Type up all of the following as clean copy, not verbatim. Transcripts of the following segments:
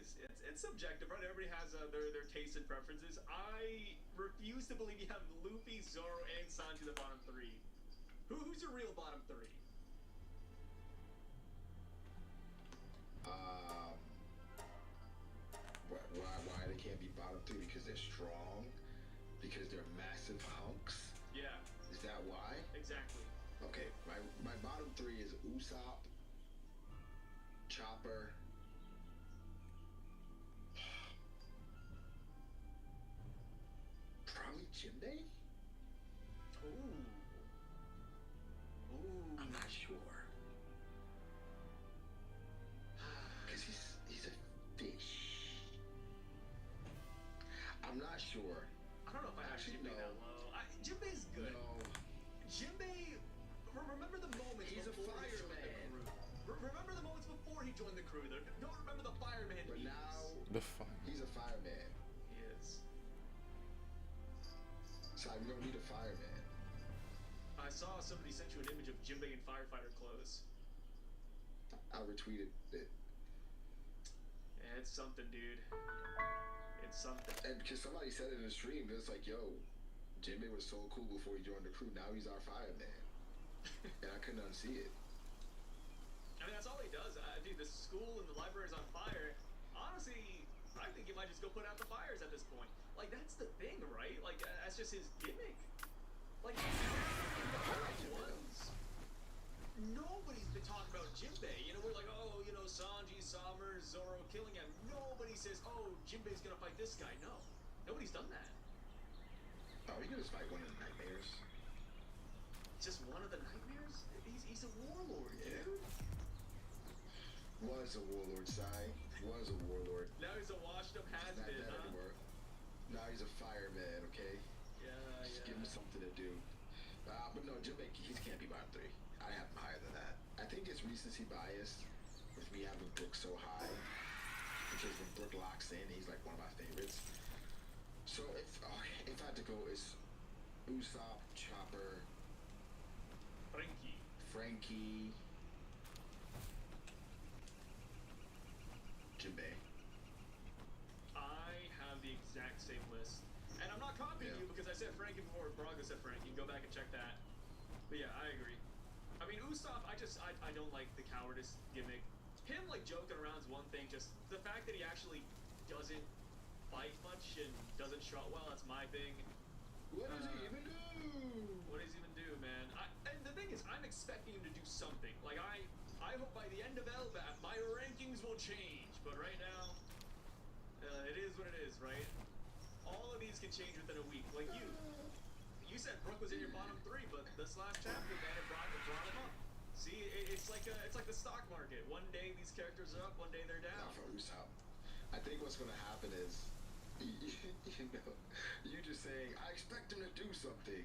is. It's subjective, right? Everybody has their tastes and preferences. I refuse to believe you have Luffy, Zoro, and Sanji the bottom three. Who's your real bottom three? Why they can't be bottom three? Because they're strong? Because they're massive hunks? Yeah. Is that why? Exactly. Okay, my bottom three is Usopp, Chopper, probably Jinbei? Ooh. I'm not sure. Because he's a fish. I'm not sure. I don't know if I have Jinbei that low. Jinbei's good. No. Jinbei, remember the moments He's a before he joined fireman. the crew. Remember the moments before he joined the crew. Don't remember the fireman. But now he's a fireman. He is. So I'm gonna need a fireman. I saw somebody sent you an image of Jinbei in firefighter clothes. I retweeted it. Yeah, it's something, dude. It's something. And because somebody said it in the stream, it's like, yo, Jinbei was so cool before he joined the crew. Now he's our fireman. And I couldn't unsee it. I mean, that's all he does. Dude, the school and the library is on fire. Honestly, I think he might just go put out the fires at this point. Like, that's the thing, right? Like, that's just his gimmick. Like, nobody's been talking about Jinbei. You know, we're like, oh, you know, Sanji, Summers, Zoro killing him. Nobody says, oh, Jinbei's gonna fight this guy. No. Nobody's done that. Oh, he could just fight one of the nightmares. Just one of the nightmares? He's a warlord, dude. Was a warlord, Sai. Was a warlord. Now he's a washed up has-been, huh? Anymore. Now he's a fireman, okay? Yeah, Just give him something to do. But no, Jinbei, he can't be bottom three. I have him higher than that. I think it's recency bias with me having Brook so high. Because when Brook locks in, he's like one of my favorites. So if I had to go, it's Usopp, Chopper, Frankie, Jinbei. I have the exact same list. And I'm not copying you because I said Frankie before Braga said Frankie. You can go back and check that. But yeah, I agree. I mean, Usopp, I don't like the cowardice gimmick. Him, like, joking around is one thing. Just the fact that he actually doesn't fight much and doesn't show well, that's my thing. What does he even do? What does he even do, man? And the thing is, I'm expecting him to do something. Like, I hope by the end of Elbaf, my rankings will change. But right now, it is what it is, right? All of these can change within a week. Like you said Brook was in your bottom three, but this last chapter, man, it brought him up. See, it's like the stock market. One day these characters are up, one day they're down. Not for Usopp. I think what's gonna happen is, you just saying, I expect him to do something.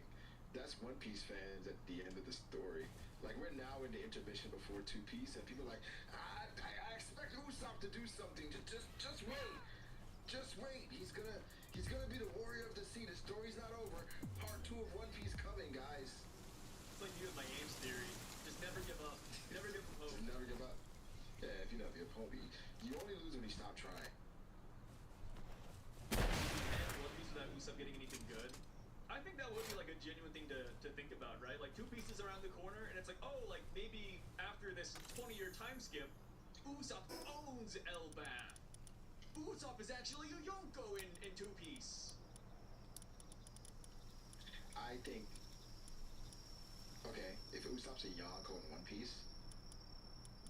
That's One Piece fans at the end of the story. Like, we're now in the intermission before Two Piece, and people are like, I expect Usopp to do something. Just wait. Just wait. He's gonna be the warrior of the sea. The story's not over. Part 2 of One Piece coming, guys. It's like you and my Ames theory. Just never give up. Never give up hope. Just never give up. Yeah, if you never give up hope, you only lose when you stop trying. And One Piece without Usopp getting anything good. I think that would be like a genuine thing to think about, right? Like 2 pieces around the corner, and it's like, oh, like maybe after this 20-year time skip, Usopp owns Elbaf. Usopp is actually a Yonko in 2 Piece. I think, okay, if Usopp's a Yonko in One Piece,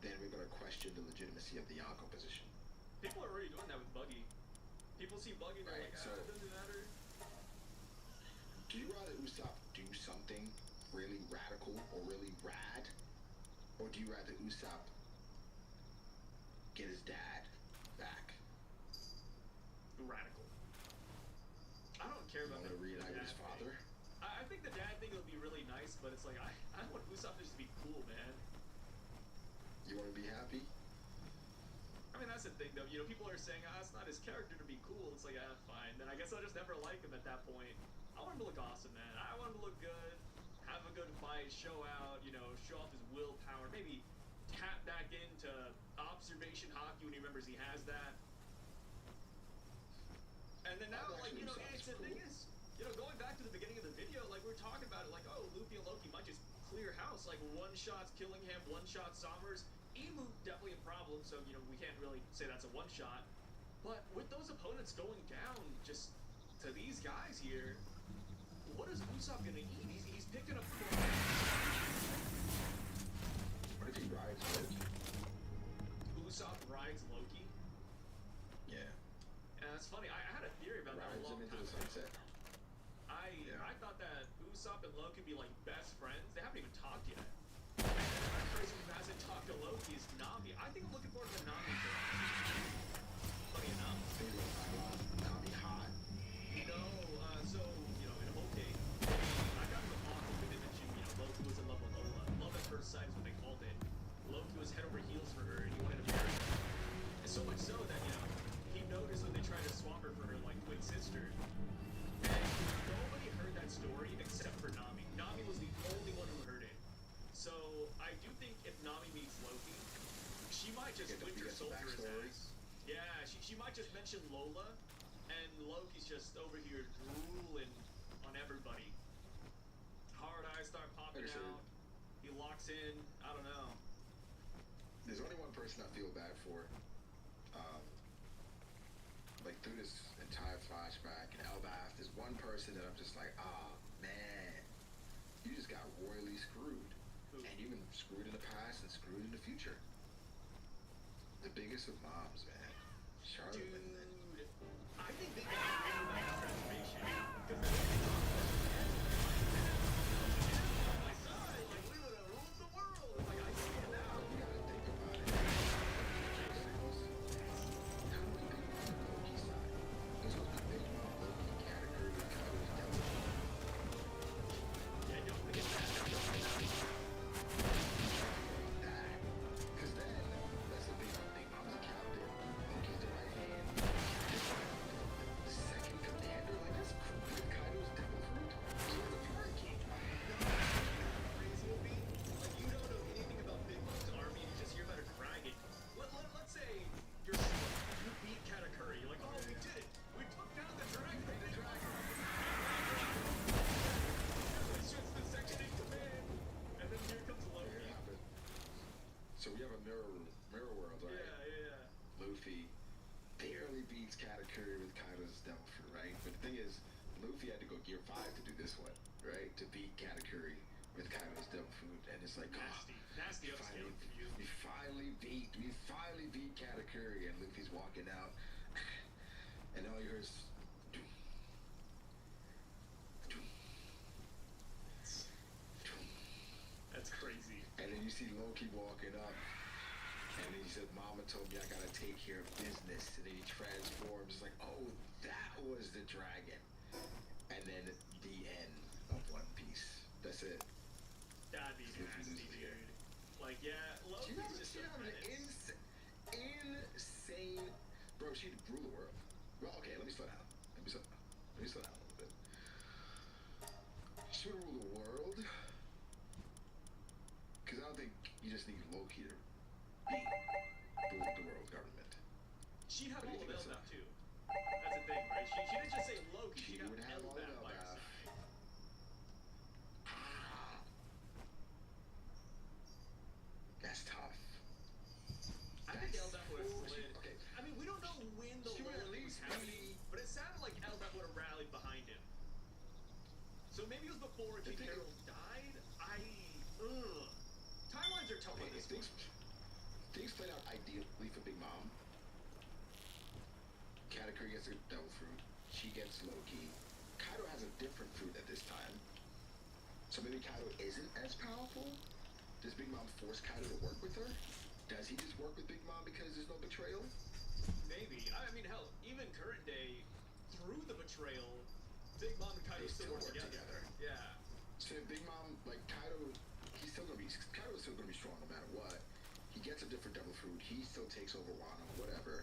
then we're gonna question the legitimacy of the Yonko position. People are already doing that with Buggy. People see Buggy and they're like, so, it doesn't matter. Do you rather Usopp do something really radical or really rad? Or do you rather Usopp get his dad back? Radical. I don't care about the reunite with his father. I think the dad thing will be really nice, but it's like I want Usopp just to be cool, man. You want to be happy? I mean, that's the thing, though. You know, people are saying, it's not his character to be cool. It's like, fine. Then I guess I'll just never like him at that point. I want him to look awesome, man. I want him to look good, have a good fight, show out, you know, show off his willpower, maybe tap back into observation hockey when he remembers he has that. And then now, like, you know, it's the thing is, you know, going back to the beginning of the video, like, we were talking about it, like, oh, Luffy and Loki might just clear house, like, one shot's Killingham, one shot Sommers. Emu, definitely a problem, so, you know, we can't really say that's a one shot. But with those opponents going down just to these guys here, what is Usopp gonna eat? He's picking up. What if he rides Loki? Usopp rides Loki? Yeah. And that's funny. I had a theory about that a Rides long him into time the ago. sunset. I thought that Usopp and Loki be like best friends. They haven't even talked yet. And the person who hasn't talked to Loki is Nami. I think I'm looking forward to the Nami interaction. Funny enough. Nami hot. No, so, you know, in Whole Cake, I got the off when they mentioned, you know, Loki was in love with Lola. Love at first sight is what they called it. Loki was head over heels for her and he wanted to marry her. And so much so that, you know, he noticed when they tried to swap her for her, like, twin sister. And nobody heard that story except for Nami. Nami was the only one who heard it. So, I do think if Nami meets Loki, she might just Winter Soldier his ass. Yeah, she might just mention Lola, and Loki's just over here drooling on everybody. Hard eyes start popping out. He locks in. I don't know. There's only one person I feel bad for. Like through this entire flashback and Elbaf, there's one person that I'm just like, man, you just got royally screwed. Who? And you've been screwed in the past and screwed in the future. The biggest of moms, man. Charlotte. Dude, I think they got rid of that transformation. Because my son, like, we would have ruled the world. Like, I see it now. You gotta think about it. How many people on the Loki side? There's only Big Mom, Loki, category, and Kaido's devil. Yeah, don't forget that. Because then, that's the Big Mom. Big Mom's a captain. Loki's the right hand. The second commander, like that's cool. Kaido's devil fruit. He was a pirate king. Crazy will be, like, you don't know anything about Big Mom's army, you just hear about a dragon. Let's say you beat Katakuri. You're like, oh, we did it. We took down the dragon. The dragon. It's just the section in command. And then here comes Here Loki. it happened. So we have a mirror world, right? Yeah. Luffy barely beats Katakuri with Kaido's devil fruit, right? But the thing is, Luffy had to go Gear 5 to do this one, right? To beat Katakuri with Kaido's devil fruit, and it's like, Nasty upscale from you. we finally beat Katakuri, and Luffy's walking out, and all you hear is, doom, doom, doom. That's crazy. And then you see Loki walking up, and then he said, Mama told me I gotta take care of business. And then he transforms, like, oh, that was the dragon. And then the end of One Piece. That's it. That'd be nasty, dude. Like, yeah, Loki's just She a have an menace. insane... Bro, she'd rule the world. Well, okay, let me slow down. Let me slow down a little bit. She would rule the world. Because I don't think you just need Loki to rule the world government. She'd have What all do of you think Elbaf too. That's the thing, right? She didn't just say Loki, She she'd have would have all of Elbaf by her Elbaf. side. That's tough. I think Elbaf would have slid. Okay. I mean, we don't know when the She would at loyalty was least happening, but it sounded like Elbaf would have rallied behind him. So maybe it was before King thing- Harold died? Timelines are tough on Okay, this if one. things played out ideally for Big Mom. Katakuri gets a devil fruit. She gets Loki. Kaido has a different fruit at this time. So maybe Kaido isn't as powerful? Does Big Mom force Kaido to work with her? Does he just work with Big Mom because there's no betrayal? Maybe. I mean, hell, even current day, through the betrayal, Big Mom and Kaido They still work together. Yeah. So if Big Mom, like Kaido's still gonna be strong no matter what. He gets a different devil fruit. He still takes over Wano, whatever.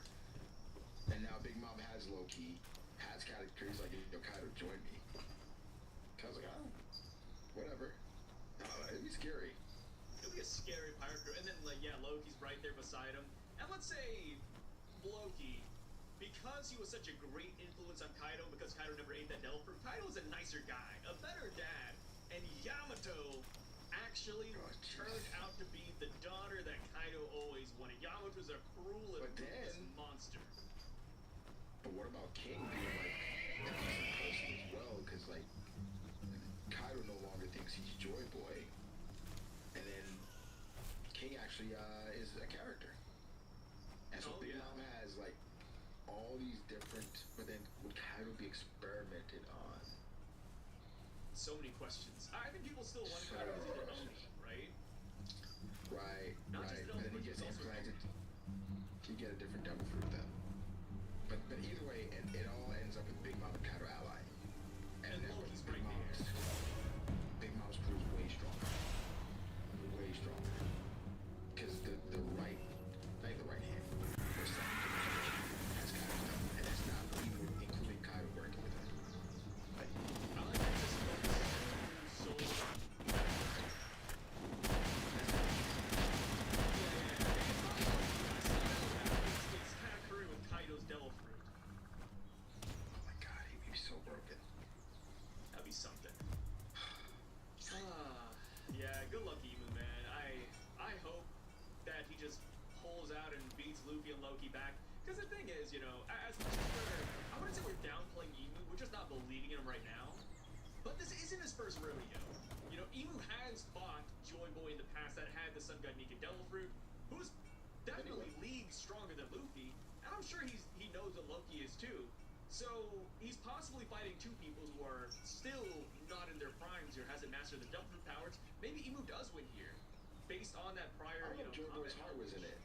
And now Big Mom has Loki, has Katakuri's like, yo, Kaido, join me. Kaido's like, oh, whatever. It'd be scary. It'll be a scary pirate crew. And then, like, yeah, Loki's right there beside him. And let's say Loki, because because he was such a great influence on Kaido, because Kaido never ate that devil fruit, Kaido's a nicer guy, a better dad, and Yamato actually turned out to be the daughter that Kaido always wanted. Yamato's a cruel and ruthless monster. But what about King being like a decent person as well? Because like Kaido no longer thinks he's Joy Boy, and then King actually is a character. And so Big Mom has like all these different, but then would Kaido be experimented on? So many questions. I think people still want Kaido as their own, right? Right, Not right. just And then he gets implanted. You get a different devil fruit then. But either way, it all ends up with Big Mom and Kaido ally. And then Loki's Big right there. Big Mom's crew is way stronger. Way stronger. Because the right hand, or second dimension, has Kaido done. And that's not even including Kaido working with him. Like, I like that this Loki's soul. It's Katakuri with Kaido's devil fruit. oh my god, he'd be so broken. That'd be something. Yeah, good luck, Emu, man. I hope that he just pulls out and beats Luffy and Loki back. Because the thing is, you know, as much as I wouldn't say we're downplaying Emu, we're just not believing in him right now. But this isn't his first rodeo. You know, Emu has fought Joy Boy in the past that had the Sun God Nika Devil Fruit, who's definitely leagues stronger than Luffy, and I'm sure he knows that Loki is too. So he's possibly fighting two people who are still not in their primes or hasn't mastered the Devil Fruit powers. Maybe Emu does win here, based on that prior, I don't know if Joy Boy's heart was in it.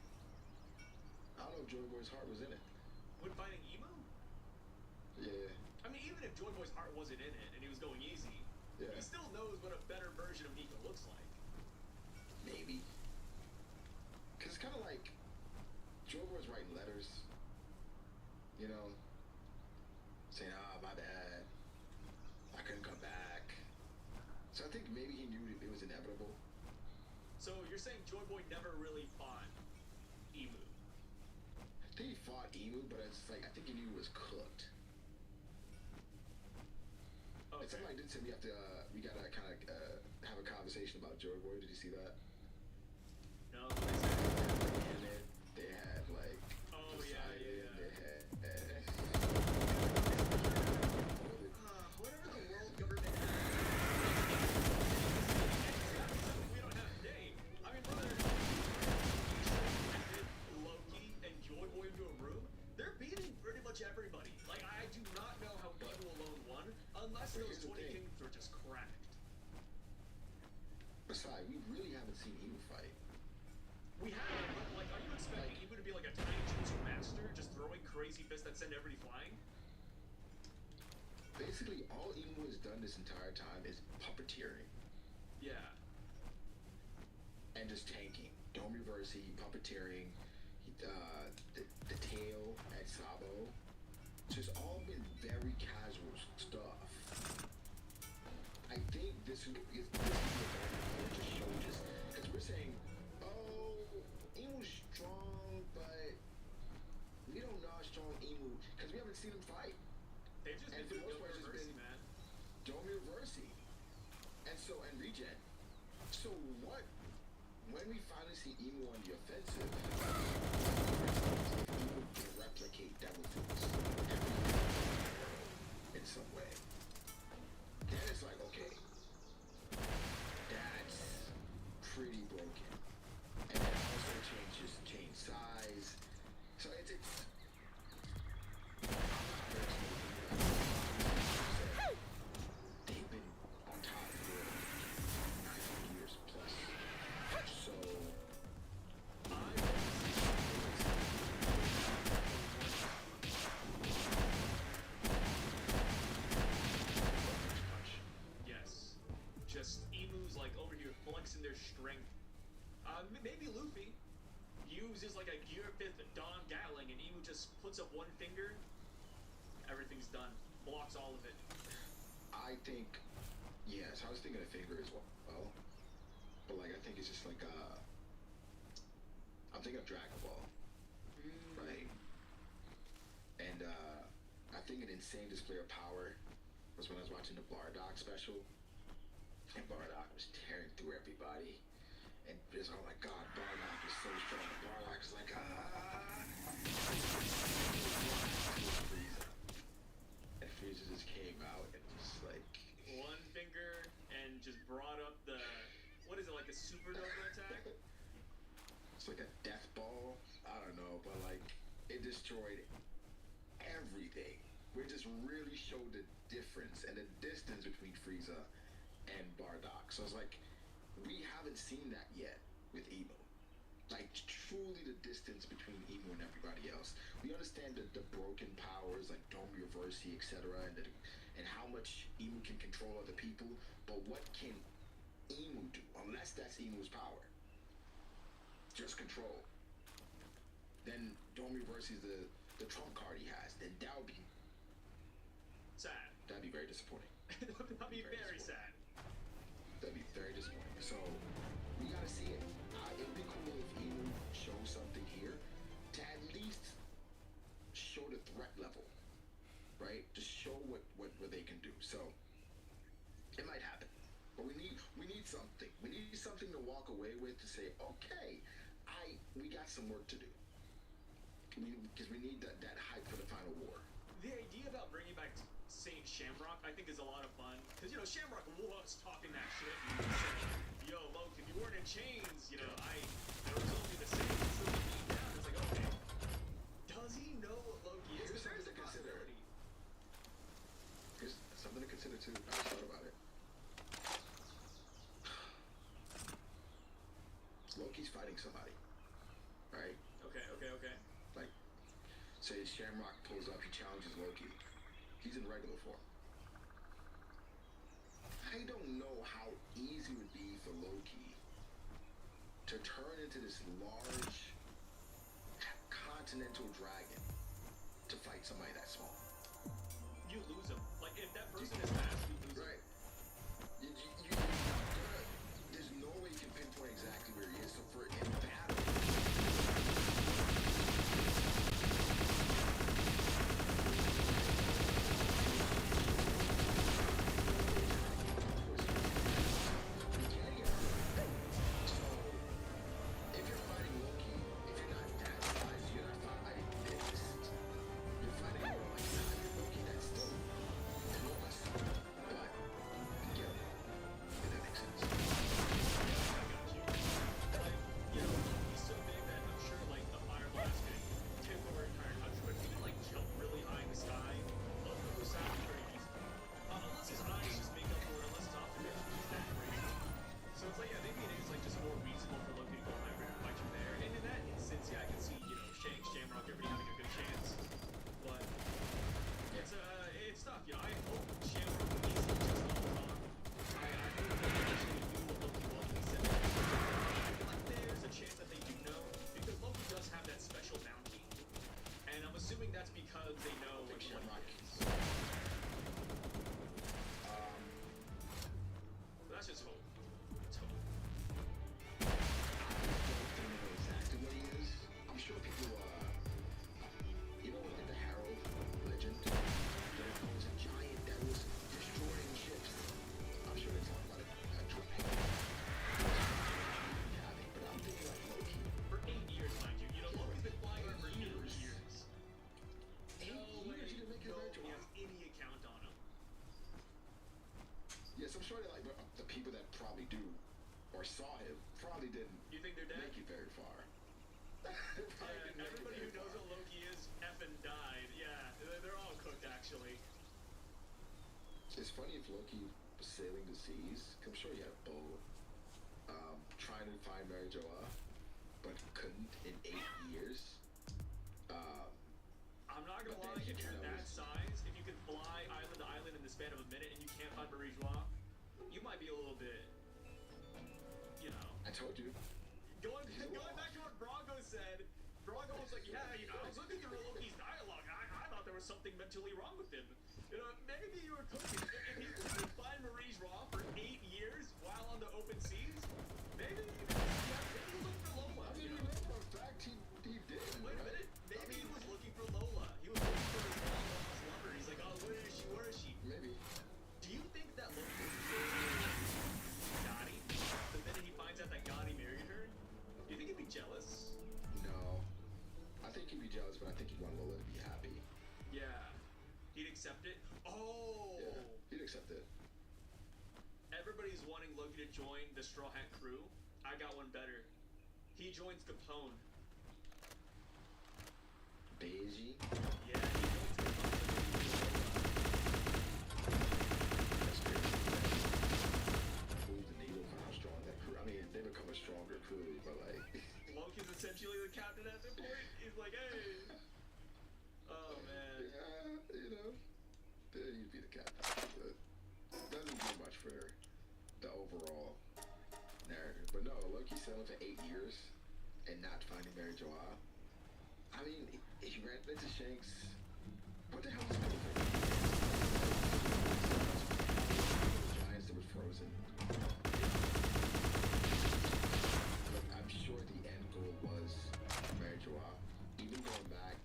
I don't know if Joy Boy's heart was in it. When fighting Emu? Yeah. I mean, even if Joy Boy's heart wasn't in it and he was going easy, Yeah. he still knows what a better version of Nika looks like. Maybe. Because it's kind of like Joy Boy's writing letters, you know, saying, my bad, I couldn't come back. So I think maybe he knew it was inevitable. So you're saying Joy Boy never really fought Emu? I think he fought Emu, but it's like, I think he knew it was cooked. Okay. And somebody did say we gotta kind of have a conversation about Joy Boy. Did you see that? No. And they had like. Oh yeah. They had. Whatever the world government has. We don't have today. I mean, brother, Loki and Joy Boy into a room, they're beating pretty much everybody. Like, I do not know how Emu alone won, unless those 20 kingdoms were just cracked. Besides, we really haven't seen Emu fight. We have, but like, are you expecting Emu to be like a tiny jutsu master, just throwing crazy fists that send everybody flying? Basically, all Emu has done this entire time is puppeteering. Yeah. And just tanking. Dome reversing, puppeteering, the tail at Sabo. So it's all been very casual stuff. I think this is a moment to show just, because we're saying, oh, Emu's strong, but we don't know how strong Emu, because we haven't seen him fight. They've just And been for the doing most part, it's Mercy, been man. Domir Versi. And regen. So what, when we finally see Emu on the offensive, Emu can replicate Devil Fruits in some way. Then it's like, okay, that's pretty broken. And then also change size. So it's they've been on top for 900 years plus. So yes. Just Emu's like over here flexing their strength. Maybe Luffy uses like a Gear 5th Don Gatling and Emu just puts up one finger, everything's done. Blocks all of it. I think, yes, I was thinking a finger as well. But like, I think it's just like, I'm thinking of Dragon Ball. Right? And, think an insane display of power was when I was watching the Bardock special, and Bardock was tearing through everybody, and just, oh my god, Bardock is so strong. Bardock is like, and Frieza just came out and just like one finger and just brought up the, what is it, like a supernova attack? It's like a death ball. I don't know, but like it destroyed everything. We just really showed the difference and the distance between Frieza and Bardock. So it's like we haven't seen that yet with Emu. Like truly the distance between Emu and everybody else. We understand the broken powers like Dome Reversi, etc., and how much Emu can control other people. But what can Emu do? Unless that's Emu's power. Just control. Then Dome Reversi is the trump card he has. Then that would be sad. That'd be very disappointing. That'd be very sad. That'd be very disappointing. So we gotta see it. It'd be cool if Emu shows something here to at least show the threat level, right? To show what they can do. So it might happen, but we need something. We need something to walk away with to say, okay, we got some work to do. Because we need that hype for the final war. The idea about bringing back Saint Shamrock, I think, is a lot of fun. Because, you know, Shamrock was talking that shit. And he said, yo, Loki, if you weren't in chains, you know, I was only the same. So he beat down. It's like, okay. Does he know what Loki is? Here's something to consider. Here's something to consider, too. I just thought about it. Loki's fighting somebody. Right? Okay. Like, say Shamrock pulls up, he challenges Loki. He's in regular form. I don't know how easy it would be for Loki to turn into this large continental dragon to fight somebody that small. You lose him. Like, if that person is fast, you lose him. Right. There's no way you can pinpoint exactly where he is. So for in battle, that's because they know what Shamrock is. That's just hope. It's hope. I don't know exactly what he is. I'm sure people, you know, like the Herald legend, there was a giant that was destroying ships. I'm sure they talk about it at Japan. But I'm thinking like Loki. For 8 years, mind you. You know, Loki's been flying around for years. Any account on him. Yes, I'm sure that like the people that probably do or saw him probably didn't. You think they're dead? Make it very far. Everybody who knows what Loki is effing died. Yeah, they're all cooked actually. It's funny if Loki was sailing the seas. I'm sure he had a boat, trying to find Mary Joa, but couldn't in 8 years. I'm not gonna lie, if you're that size, if you can fly island to island in the span of a minute and you can't find Marie Joie, you might be a little bit, you know. I told you. Going back to what Brago said, Brago was like, yeah, you know, I was looking through Loki's dialogue, I thought there was something mentally wrong with him. You know, maybe you were cooking. If he couldn't find Marie Joie for 8 years while on the open seas, maybe he looked for Lola. I mean, you know? for a fact, he did. Wait a minute, maybe he was looking for Lola. He was looking for his long lost lover. He's be jealous, but I think he'd want Lola to be happy. Yeah. He'd accept it? Oh! Yeah, he'd accept it. Everybody's wanting Loki to join the Straw Hat crew. I got one better. He joins Capone. Beige? Yeah, he joins Capone. That's crazy. Move the needle for how strong that crew. I mean, they become a stronger crew, but like. Loki's essentially the captain at that point. He's like, hey. Oh man. Yeah, you know, he'd be the captain, but doesn't do much for the overall narrative. But no, Loki's selling for 8 years and not finding Mary Joao. I mean, he ran into Shanks. What the hell was going on? Giants that was frozen. But I'm sure the end goal was Mary Joao. Even going back,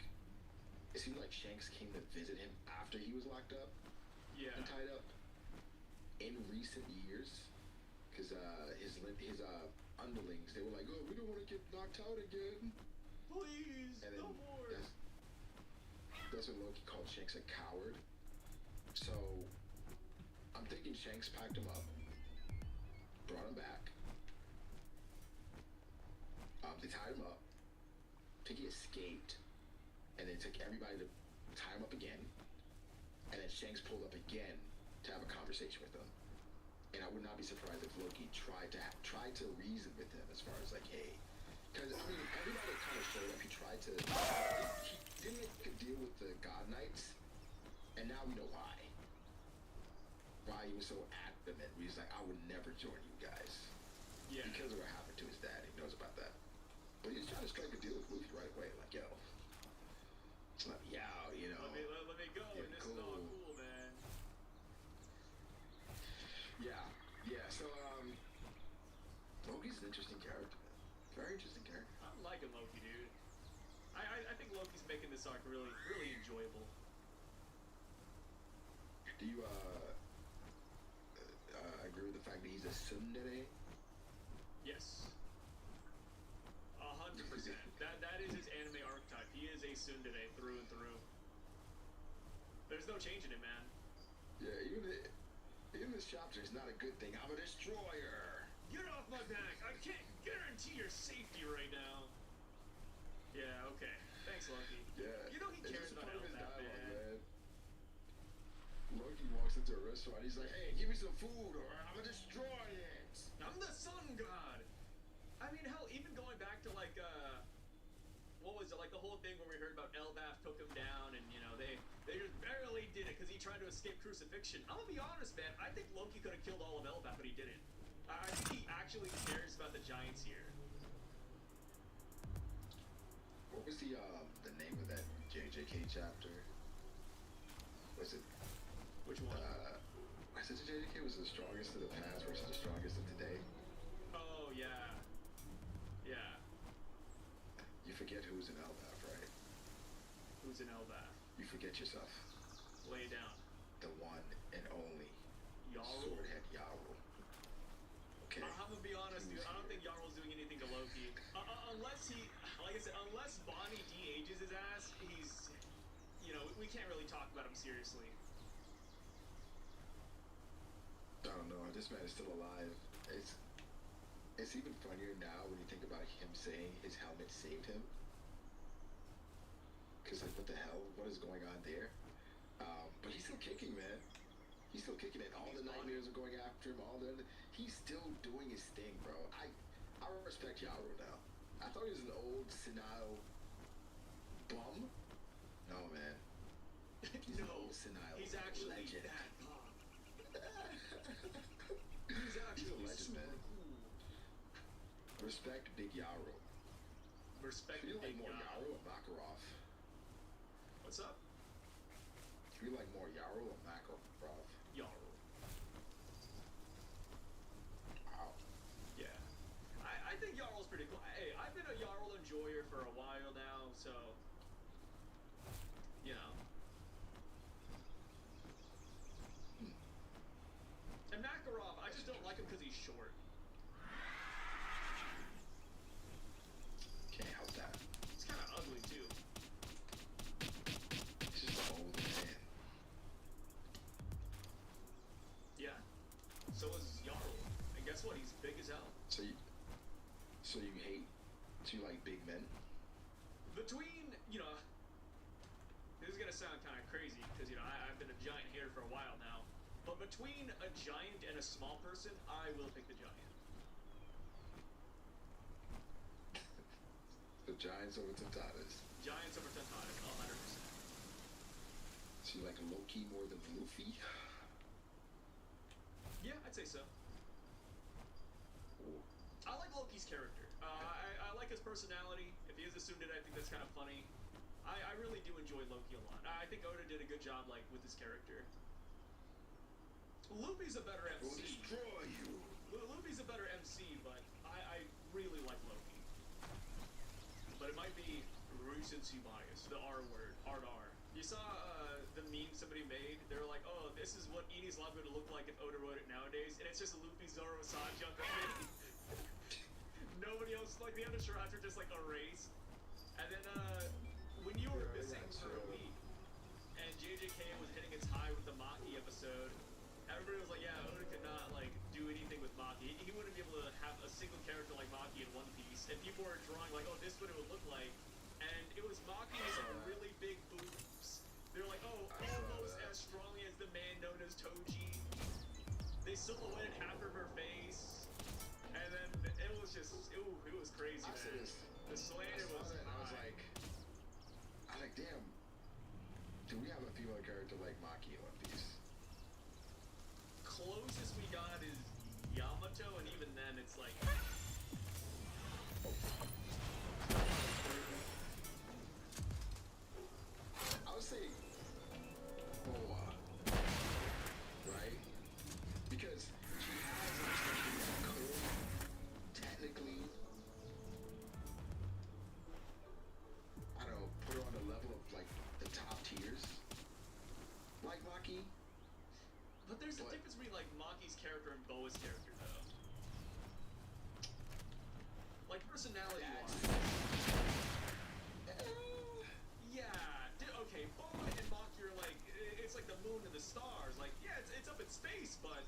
it seemed like Shanks came to visit him after he was locked up and tied up. In recent years, because his underlings, they were like, oh, we don't want to get knocked out again. Please, And then no more. That's when Loki called Shanks a coward. So I'm thinking Shanks packed him up, brought him back. They tied him up. I think he escaped, and then took everybody to tie him up again. And then Shanks pulled up again to have a conversation with him. And I would not be surprised if Loki tried to reason with him as far as like, hey, because I mean everybody kind of showed up. He tried to. He didn't make a deal with the God Knights, and now we know why. Why he was so adamant. He's like, I would never join you guys. Yeah. Because of what happened to his dad. He knows about that. But he's trying to strike a deal with Luffy right away. Like, yo, let me out, you know. Let me go, and this is all cool, man. Yeah. So, Loki's an interesting character, man. Very interesting character. I'm liking Loki, dude. I think Loki's making this arc really, really enjoyable. Do you, agree with the fact that he's a tsundere? Yes. 100%. That is his anime archetype. He is a tsundere through and through. There's no changing it, man. Yeah, even this chapter is not a good thing. I'm a destroyer. Get off my back! I can't guarantee your safety right now. Yeah, okay. Thanks, Loki. Yeah. You know he cares about Elbaf, man. Loki walks into a restaurant. He's like, hey, give me some food or I'm gonna destroy it. I'm the sun god. I mean, hell, even going back to like, what was it? Like the whole thing where we heard about Elbaf took him down, and you know they just barely did it because he tried to escape crucifixion. I'm gonna be honest, man. I think Loki could have killed all of Elbaf, but he didn't. I think he actually cares about the giants here. What was the name of that JJK chapter? Was it? Which one? Was it the JJK? Was it the strongest of the past versus the strongest of today? Oh yeah. Yeah. You forget who's in Elbaf, right? Who's in Elbaf? You forget yourself. Lay down. The one and only Jarl? Swordhead Jarl. Okay. I'm gonna be honest, dude. I don't think Jarl's doing anything to Loki. Unless he, like I said, unless Bonnie de-ages his ass, he's, you know, we can't really talk about him seriously. I don't know. This man is still alive. It's even funnier now when you think about him saying his helmet saved him. Cause like, what the hell? What is going on there? But he's still kicking, man. He's still kicking it. All the nightmares are going after him. He's still doing his thing, bro. I respect Yaro now. I thought he was an old senile bum. No, man. He's an old senile He's actually legend. that bomb. He's actually a legend, super man. cool. Respect Big Yaro. Respect Do you like Big more Yaro. Yaro or Makarov? What's up? Do you like more Yaro or Makarov? Jarl. Wow. Yeah. I think Jarl's pretty cool. Hey, I've been a Jarl enjoyer for a while now, so, you know. And Makarov, I just don't like him because he's short. Can't help that. He's kind of ugly, too. giant hair for a while now. But between a giant and a small person, I will pick the giant. The Giants over Tontanas. Giants over Tontanas, 100%. So you like Loki more than Luffy? Yeah, I'd say so. Ooh. I like Loki's character. I like his personality. If he is assumed it, I think that's kind of funny. I really do enjoy Loki a lot. I think Oda did a good job, like, with his character. Luffy's a better MC. Will destroy you. Luffy's a better MC, but I really like Loki. But it might be recency bias, the R word, hard R. You saw the meme somebody made? They were like, oh, this is what Edie's love would look like if Oda wrote it nowadays, and it's just Luffy, Zoro, Sanji on the meme. Nobody else, like, the other Shirats are just, like, erased. And then, when you were missing for a week, and JJK was hitting its high with the Maki episode, everybody was like, yeah, Oda could not, like, do anything with Maki. He wouldn't be able to have a single character like Maki in One Piece. And people were drawing, like, oh, this is what it would look like. And it was Maki with like, really big boobs. They were like, oh, almost as strongly as the man known as Toji. They silhouetted half of her face. And then it was just, it was crazy, man. The slander was high. I was like, damn, do we have a female character like Maki in One Piece? Closest we got is Yamato, and even then it's like... I would say Boa, right? Because she has something that could technically, I don't know, put her on the level of like the top tiers, like Maki. But there's a difference between like Maki's character and Boa's character, though. Like personality-wise. Yeah. Okay, Boa and Maki are like, it's like the moon and the stars. Like, yeah, it's up in space, but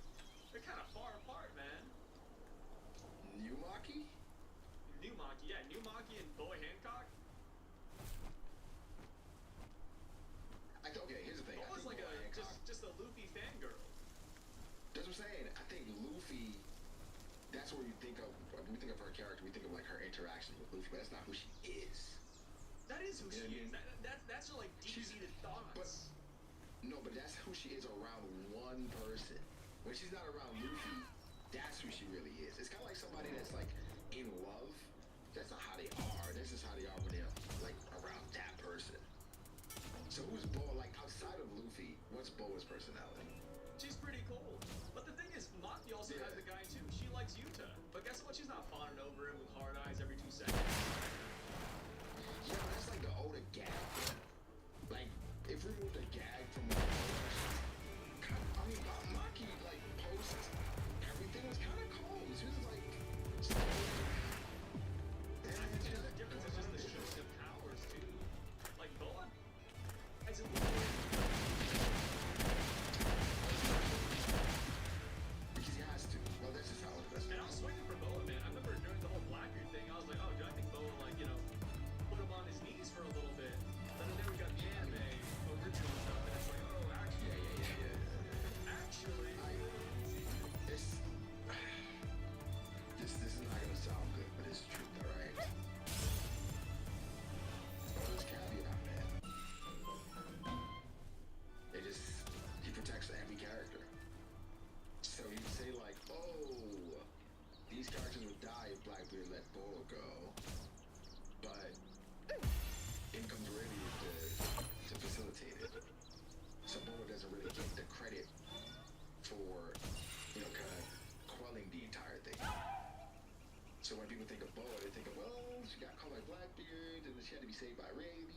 they're kind of far apart, man. New Maki? New Maki, yeah, New Maki and Boa Hancock. Okay, here's the thing. Boa's like just a Luffy fangirl. That's what I'm saying. I think Luffy, that's what we think of. When we think of her character, we think of like her interaction with Luffy, but that's not who she is. That is who she is. That's her like deep-seated thoughts. But that's who she is around one person. When she's not around Luffy, that's who she really is. It's kind of like somebody that's like in love. That's not how they are. That's just how they are when they're like around that person. So who's Boa? Like outside of Luffy, what's Boa's personality? She's pretty cool. But the thing is, Maki also has a guy too. She likes Yuta. But guess what? She's not fawning over him with hard eyes every 2 seconds. Yeah, but that's like the Oda gag. Like, if we removed the gag from the I mean, Maki, like, post, everything was kind of cold. She was like, I think the other difference is just the shifts of powers too. Like Boa, as it because he has to. Well, that's just how it is. and I was swinging for Boa, man. I remember during the whole Blackbeard thing, I was like, oh, do I think Boa, like, you know, put him on his knees for a little bit. But then we got the anime original stuff, and it's like, oh, actually, actually, this is not gonna sound good, but it's true, all right? Oh, there's caveat, man. He protects every character. So you say like, oh, these characters would die if Blackbeard let Boa go, but in comes Radiant to facilitate it. So Boa doesn't really get the credit for, you know, kind of quelling the entire thing. So when people think of Boa, they think of, well, she got caught by Blackbeard, and then she had to be saved by Rayleigh.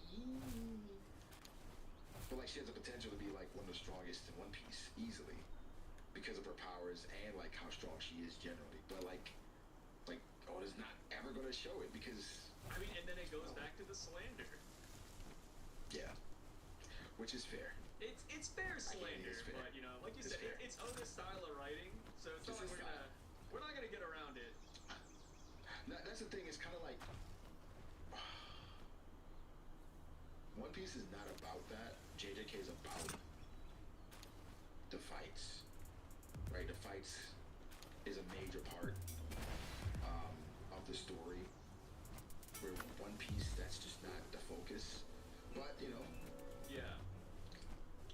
But like, she has the potential to be like one of the strongest in One Piece, easily, because of her powers and like how strong she is generally. But like Oda's not ever gonna show it because. I mean, and then it goes back to the slander. Yeah, which is fair. It's fair slander, fair. but you know, like you said, it's Oda's style of writing, so it's not like we're not gonna get around it. That's the thing. It's kind of like One Piece is not about that. JJK is about the fights, right? The fights is a major part of the story. Where One Piece, that's just not the focus. But you know, Yeah.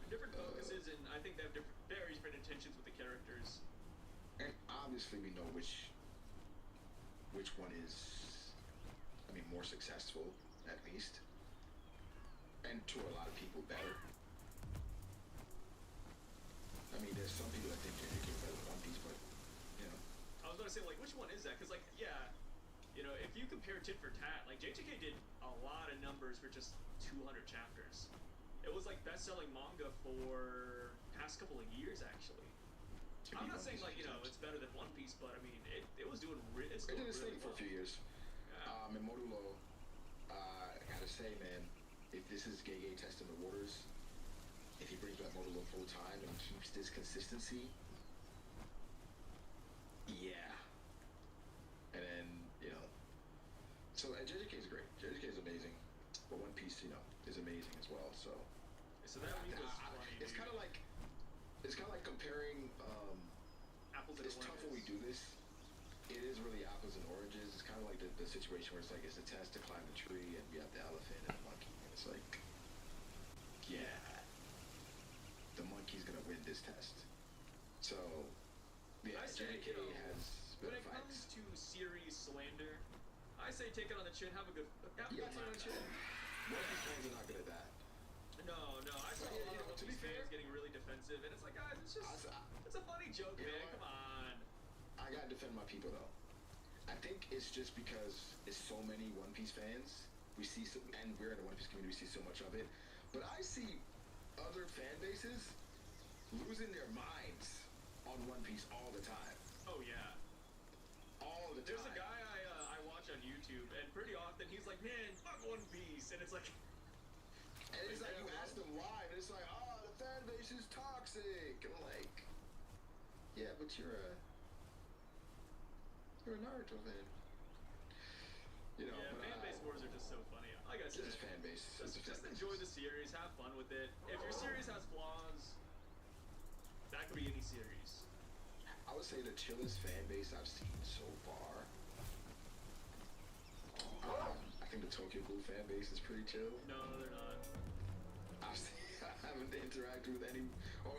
Different focuses, and I think they have very different intentions with the characters. and obviously we know which one is, I mean, more successful at least, and to a lot of people better. I mean, there's some people that think JJK is better than One Piece, but you know, I was gonna say, like, which one is that? Because, like, yeah, you know, if you compare tit for tat, like, JJK did a lot of numbers for just 200 chapters. It was, like, best-selling manga for past couple of years, actually. I'm not saying, like, you know, it's better than One Piece, but, I mean, it was doing it's it doing did its really thing for a well. few years. Yeah. And Modulo, I gotta say, man, if this is Gege testing the waters, if he brings back Modulo full time and keeps this consistency, yeah. And then, you know, so JJK is great. JJK is amazing, but One Piece, you know, is amazing as well. So So that week was funny, it's dude. kind of like comparing. Apples and It's tough when we oranges. do this. It is really apples and oranges. It's kind of like the situation where it's like it's a test to climb the tree, and we have the elephant and the monkey, and it's like, yeah, the monkey's gonna win this test. So, yeah, I say, JJK you know, has when better it comes fights. to series slander, I say take it on the chin, have a good You got laugh to at it. One Piece fans are not good at that. No, I saw But, a yeah, lot you of know, One to Piece be fair, fans getting really defensive, and it's like, guys, it's just, it's a funny joke, You know man. what? Come on. I gotta defend my people though. I think it's just because it's so many One Piece fans. We see some, and we're in the One Piece community. We see so much of it. But I see other fan bases losing their minds on One Piece all the time. Oh yeah. All the There's time. a guy I watch on YouTube, and pretty often he's like, man, fuck One Piece, and it's like, And it's like you bro. ask them why, and it's like, oh, the fan base is toxic. And I'm like, yeah, but you're a Naruto fan. You know, yeah, but fan base wars are just so funny. Like I said, it's fan base. just enjoy the series, have fun with it. If your series has flaws, that could be any series. I would say the chillest fan base I've seen so far. I think the Tokyo Ghoul fan base is pretty chill. No, they're not. I haven't interacted with any. Oh,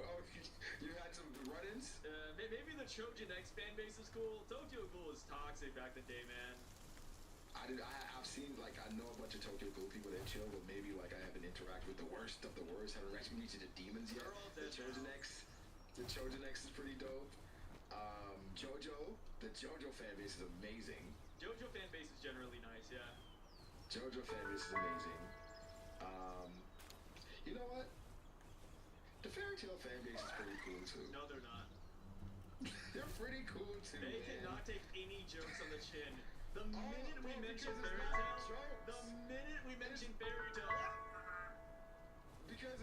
you had some run-ins? Maybe the Trojan X fan base is cool. Tokyo Ghoul was toxic back in the day, man. I've seen, like, I know a bunch of Tokyo Ghoul people that chill, but maybe, like, I haven't interacted with the worst of the worst. Haven't actually reached the demons yet. They're all The dead Trojan now. X. The Trojan X is pretty dope. The JoJo fan base is amazing. JoJo fan base is generally nice, yeah. JoJo fan base is amazing. You know what? The Fairy Tail fan base is pretty cool too. No, they're not. They're pretty cool too, They man. cannot take any jokes on the chin. The Oh, minute we bro, mention because it's Fairy not Tail, jokes. the minute we mention Fairy Tail, Because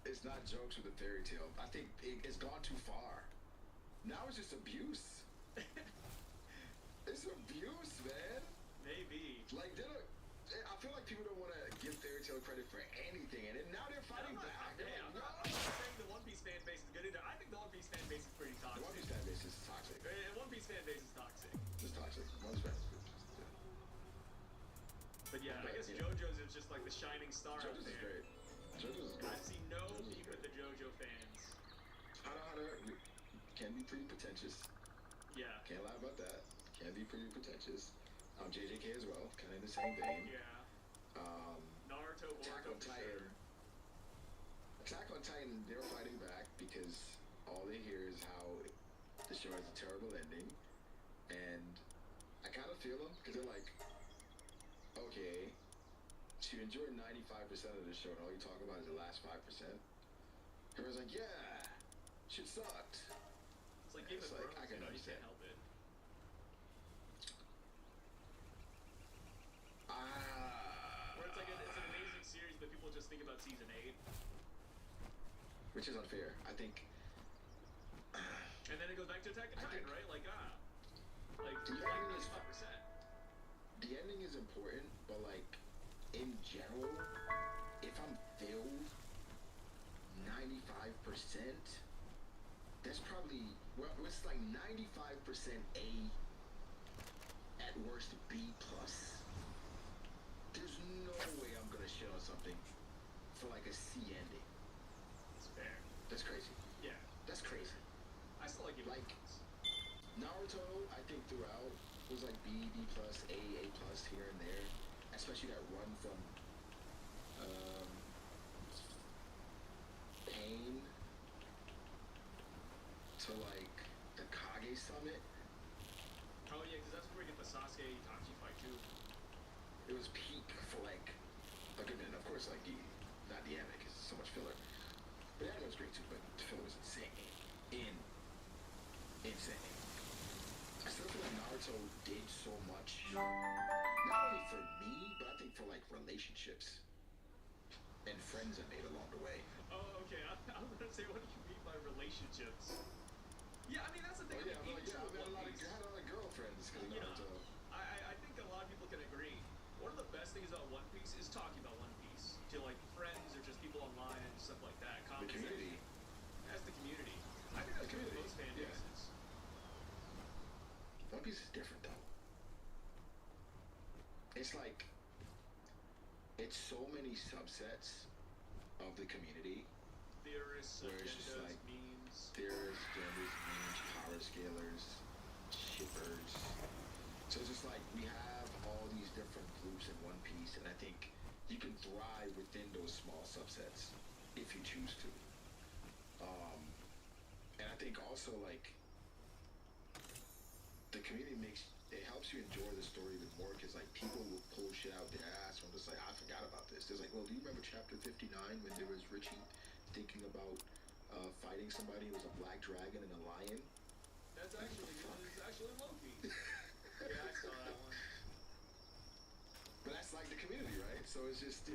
it's not jokes with a fairy tale. I think it's gone too far. Now it's just abuse. It's abuse, man. maybe. Like I feel like people don't want to give Fairy Tail credit for anything, and then now they're fighting back. I'm not saying the One Piece fan base is good either. I think the One Piece fan base is pretty The toxic. One Piece fan base is toxic. One Piece fan base is toxic. It's toxic. One Piece fan base is But yeah, I But, guess you know. JoJo's is just like the shining star out JoJo's is there. great. JoJo's is I great. see no beef with the JoJo fans. Hunter can be pretty pretentious. Yeah. Can't lie about that. Can be pretty pretentious. JJK as well, kind of in the same vein. Yeah. Naruto, Attack Boruto on for Titan. sure. Attack on Titan, they're fighting back because all they hear is how the show has a terrible ending, and I kind of feel them because they're like, okay, so you enjoyed 95% of the show, and all you talk about is the last 5%. Everyone's like, yeah, shit sucked. It's like Game It's of like, Thrones, I can you understand. can't help it. Where it's like it's an amazing series, but people just think about season 8. Which is unfair. I think And then it goes back to Attack on Titan, right? Like, like, The you like ending is 95%. the ending is important, but like in general, if I'm filled 95%. That's probably, well, it's like 95% A, at worst B plus. There's no way I'm gonna shit on something for like a C ending. It's fair. That's crazy. Yeah. That's crazy. I still like giving Like, points. Naruto, I think throughout was like B, B plus, A plus here and there. Especially that run from Pain to like the Kage Summit. Oh yeah, because that's where we get the Sasuke Itachi fight too. It was peak for like a good minute. Of course, like not the anime because it's so much filler. But the anime was great too. But the filler was insane. Insane. I still feel like Naruto did so much, not only for me, but I think for like relationships and friends I made along the way. Oh, okay. I was gonna say, what do you mean by relationships? Yeah, I mean that's the thing. Oh yeah, I mean, I had a One lot Piece, of girlfriends because of you know, Naruto. I think a lot of people can agree. One of the best things about One Piece is talking about One Piece to like friends or just people online and stuff like that. The community. As the community. I think that's true for most fan Yeah. bases. One Piece is different though. It's like it's so many subsets of the community. Theorists, Where it's just agendas, like memes. theorists, genders, memes, power scalers, shippers. So it's just like we have all these different groups in One Piece, and I think you can thrive within those small subsets if you choose to. And I think also like the community helps you enjoy the story even more because like people will pull shit out their ass when just like I forgot about this. There's like, well, do you remember chapter 59 when there was Richie thinking about fighting somebody who was a black dragon and a lion? That's actually Loki. Yeah, I saw that one. But that's like the community, right? So it's just,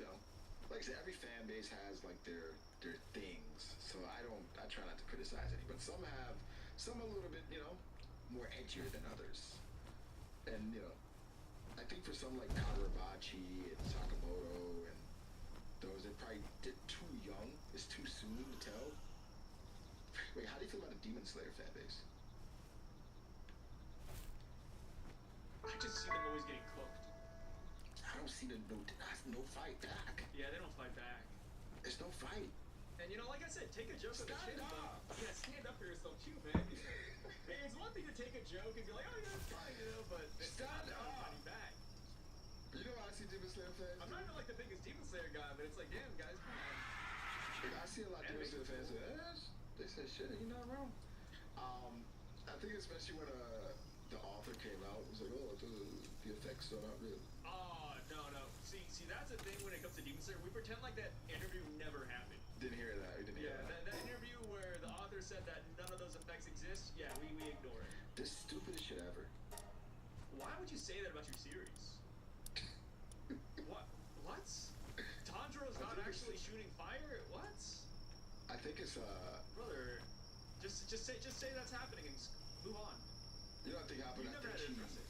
like I said, every fan base has like their things. So I try not to criticize any, but some a little bit, more edgier than others. And I think for some like Kagurabachi and Sakamoto and those, they probably did too young. It's too soon to tell. Wait, how do you feel about the Demon Slayer fan base? I just see them always getting cooked. I don't see no fight back. Yeah, they don't fight back. There's no fight. And like I said, take a joke on the chin. Stand up. Yeah, stand up for yourself too, man. It's one thing to take a joke and be like, oh yeah, it's fine, but it's Stand not up. fighting back. You know how I see Demon Slayer fans? I'm not even like the biggest Demon Slayer guy, but it's like, damn, guys, come on. I see a lot of Demon Slayer fans say, they said shit, you're not wrong. I think especially when the author came out, it was like, oh, the effects are not real. Oh, no. See, that's the thing when it comes to Demon Slayer. We pretend like that interview never happened. Didn't hear that. We didn't hear that. That interview where the author said that none of those effects exist, yeah, we ignore it. The stupidest shit ever. Why would you say that about your series? What? Tanjiro's not actually shooting fire? What? I think it's Brother, just say that's happening and move on. You know what I think happened? You never had to address it.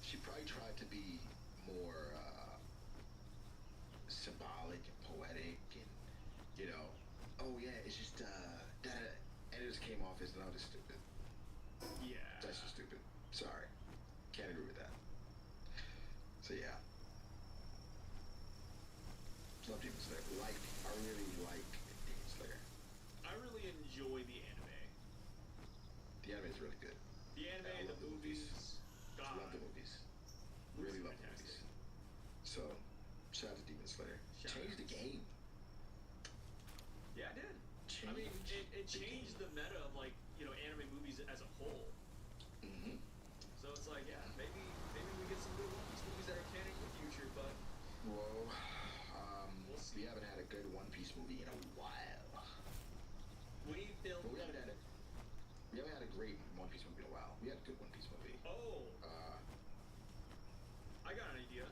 She probably tried to be more symbolic and poetic and oh yeah, it's just that, and it just came off as no, just stupid. Yeah. That's just stupid. Sorry, can't agree with that. So yeah, love Demon Slayer. I really like Demon Slayer. I really enjoy the anime. The anime is really good. The anime, I the love the movies. I love the movies. Really love the movies. So, shout out to Demon Slayer. Changed the game. Yeah, it did. I mean, it changed the meta of like, anime movies as a whole. Mm-hmm. So it's like, yeah, maybe we get some good One Piece movies that are canon in the future, but Whoa. we'll see. We haven't had a good One Piece movie in a while. We filmed. But we haven't had a great One Piece movie in a while. We had a good One Piece movie. Oh. I got an idea.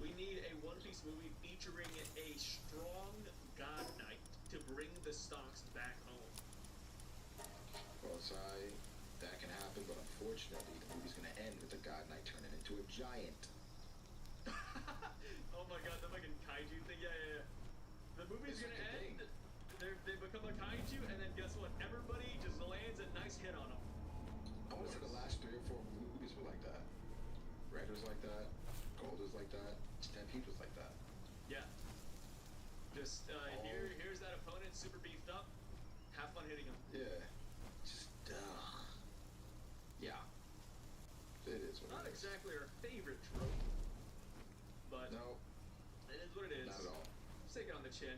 We need a One Piece movie featuring a strong God Knight to bring the stocks back home. Well, sorry, that can happen, but unfortunately, the movie's gonna end with the God Knight turning into a giant. Oh my god, the fucking kaiju thing. Yeah. The movie's It's gonna like a end. thing. They become a kaiju, and then guess what? Everybody just lands a nice hit on them. I want to say the last 3 or 4 movies were like that. Red was like that. Gold was like that. Stampede was like that. Yeah. Just here's that opponent super beefed up. Have fun hitting him. Yeah. Just, yeah. It is what Not it is. exactly our favorite trope, but No, it is what it is. not at all. Just take it on the chin.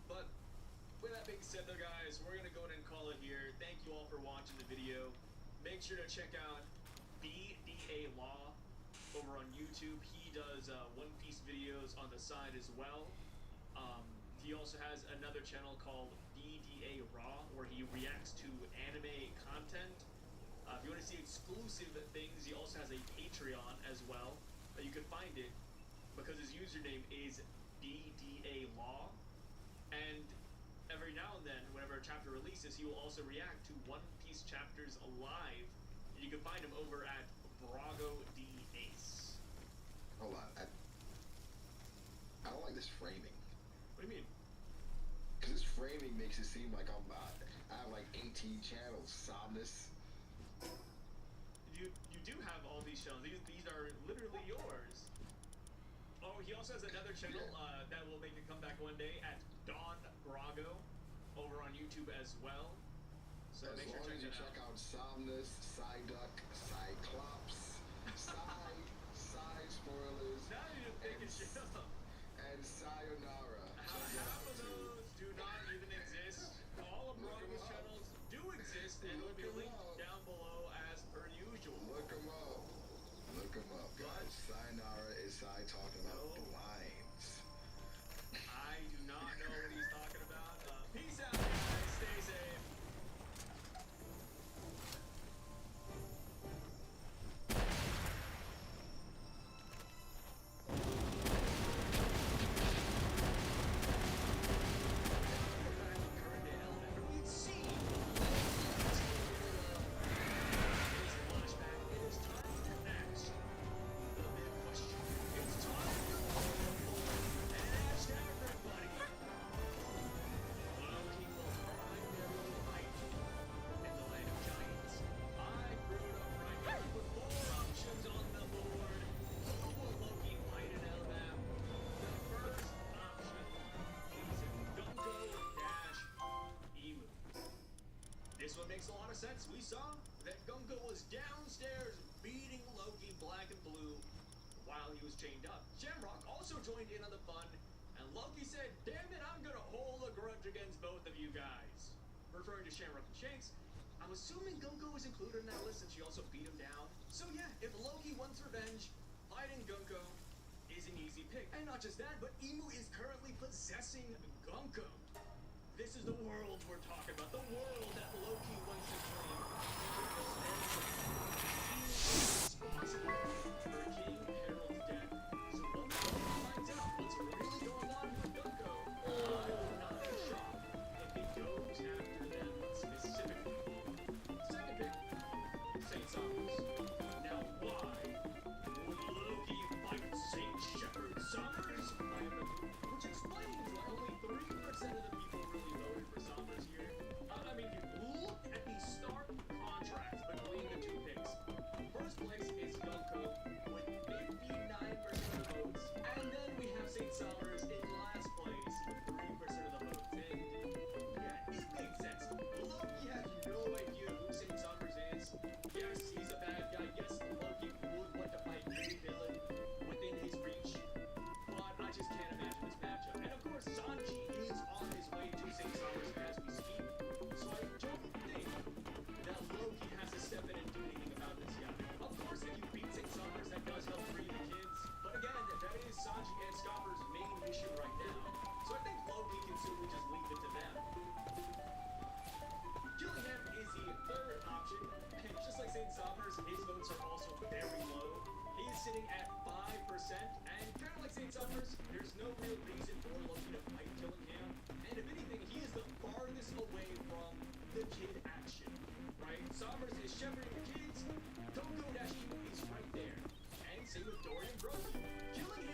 But with that being said, though, guys, we're gonna go ahead and call it here. Thank you all for watching the video. Make sure to check out BDA Law over on YouTube. He does One Piece videos on the side as well. He also has another channel called BDA Raw where he reacts to anime content. If you want to see exclusive things, he also has a Patreon as well. You can find it because his username is BDA Law. And every now and then, whenever a chapter releases, he will also react to One Piece chapters live. And you can find him over at Brago D Ace. Hold on. I don't like this framing. What do you mean? Because this framing makes it seem like I have like 18 channels. Somnus. You do have all these channels. These are literally yours. Oh, he also has another channel that will make a comeback one day at Don Brago over on YouTube as well. So As make sure long to as you check check that out. out Somnus, Psyduck, Cyclops, Psy spoilers, Now you're just making shit up. and Sayonara. Check that Half out of too. those do not even exist. All of Look 'em Brago's up. channels do exist and will be Look 'em linked up. down below as per usual. Look 'em up. Look 'em up, guys. Sayonara is Sai talking about No. blinds. I do not know what he's talking about. Peace out, guys. Stay safe. This one makes a lot of sense. We saw that Gunko was downstairs beating Loki black and blue while he was chained up. Shamrock also joined in on the fun, and Loki said, "Damn it, I'm gonna hold a grudge against both of you guys." Referring to Shamrock and Shanks, I'm assuming Gunko was included in that list and she also beat him down. So yeah, if Loki wants revenge, fighting Gunko is an easy pick. And not just that, but Emu is currently possessing Gunko. This is the world we're talking about, the world that Loki wants to claim. Responsible for King Harold's death. So once Loki finds out what's really going on with Gunko, I will not be shocked if he goes after them specifically. Second pick, Saint Sommers. Now why would Loki fight Saint Shepherd Sommers? Which explains why only 3% of the people really voted for Sommers here. I mean, look at the stark contrast between the two picks. First place is Gunko with 59% of the votes, and then we have St. Sommers in last place with 3% of the votes. And yeah, it makes sense. Loki has no idea who St. Sommers is. Yes, he's a bad guy. Yes, Loki would want to fight any villain within his reach. But I just can't imagine this matchup. And of course, Sanji is on his way to St. Sommers as we speak. So I don't think that Loki has to step in and do anything about this yet. Of course, if you beat St. Sommers, that does help free the kids. But again, that is Sanji and Scopper's main mission right now. So I think Loki can simply just leave it to them. Gillingham is the third option, and just like St. Sommers, his votes are also very low. He is sitting at 5%, and kind of like St. Sommers, there's no real reason for Loki to fight Gillingham. And if anything, he is the farthest away from the kid action, right? Sommers is shepherding the kids, Gongo-Emu is right there. And same with Dorian Brody. Gillingham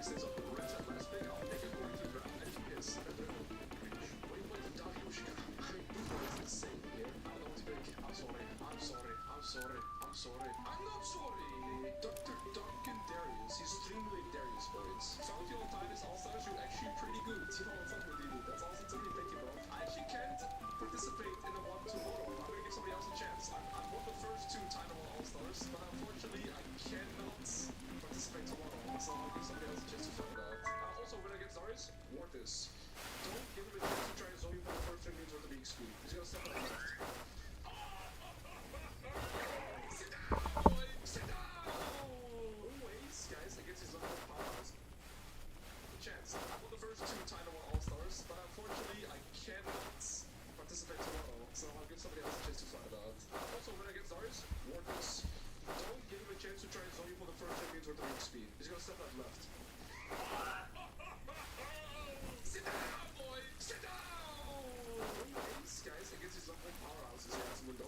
he says, oh, Red's at last pick, I'll pick according to draft, and he is. What do you play for Daryushka? I mean, Buffalo is insane here. I don't pick. I'm sorry. I'm sorry. I'm sorry. I'm sorry. I'm not sorry. Dr. Duncan Darius. He's streaming Darius points. Found you on Titus All-Stars. You're actually pretty good. You know what's up with you? That's awesome to me. Thank you, bro. I actually can't participate in a 1 tomorrow. I'm gonna give somebody else a chance. I'm one of the first 2 Title All-Stars, but unfortunately, I cannot participate tomorrow. So I'll give somebody else a chance to find out. Also, when against Darius, Worth this. Don't give him a chance to try and zone you for the first 3 minutes worth of being screwed. He's gonna step on the left. Sit down, boy! Sit down! Always, guys, against his level of powers. Chance. I'm one of the first 2 Title All-Stars, but unfortunately, I cannot participate tomorrow. So I'll give somebody else a chance to find out. Also, when against Darius, Worth this. Don't give him a chance to try and zone you for the first 3 minutes worth of being speed. He's gonna step on the left. Sit down, boy! Sit down! Always, guys, against his level 1 powerhouses, he has a window.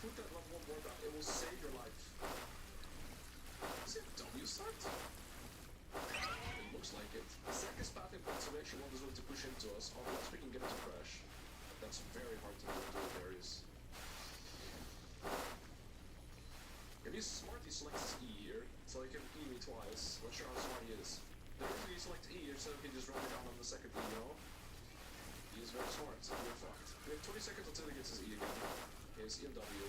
Put that level 1 ward down. It will save your life. Is it W start? It looks like it. Zack is pathing point, so we actually want this one to push into us, unless we can get it to crash. That's very hard to do with Darius. If he's smart, he selects E here, so he can E me twice. Not sure how smart he is. The reason he selects E here, so he can just run it down on the second E, you know? He is very smart. We're fucked. We have 20 seconds until he gets his E again. His E and W.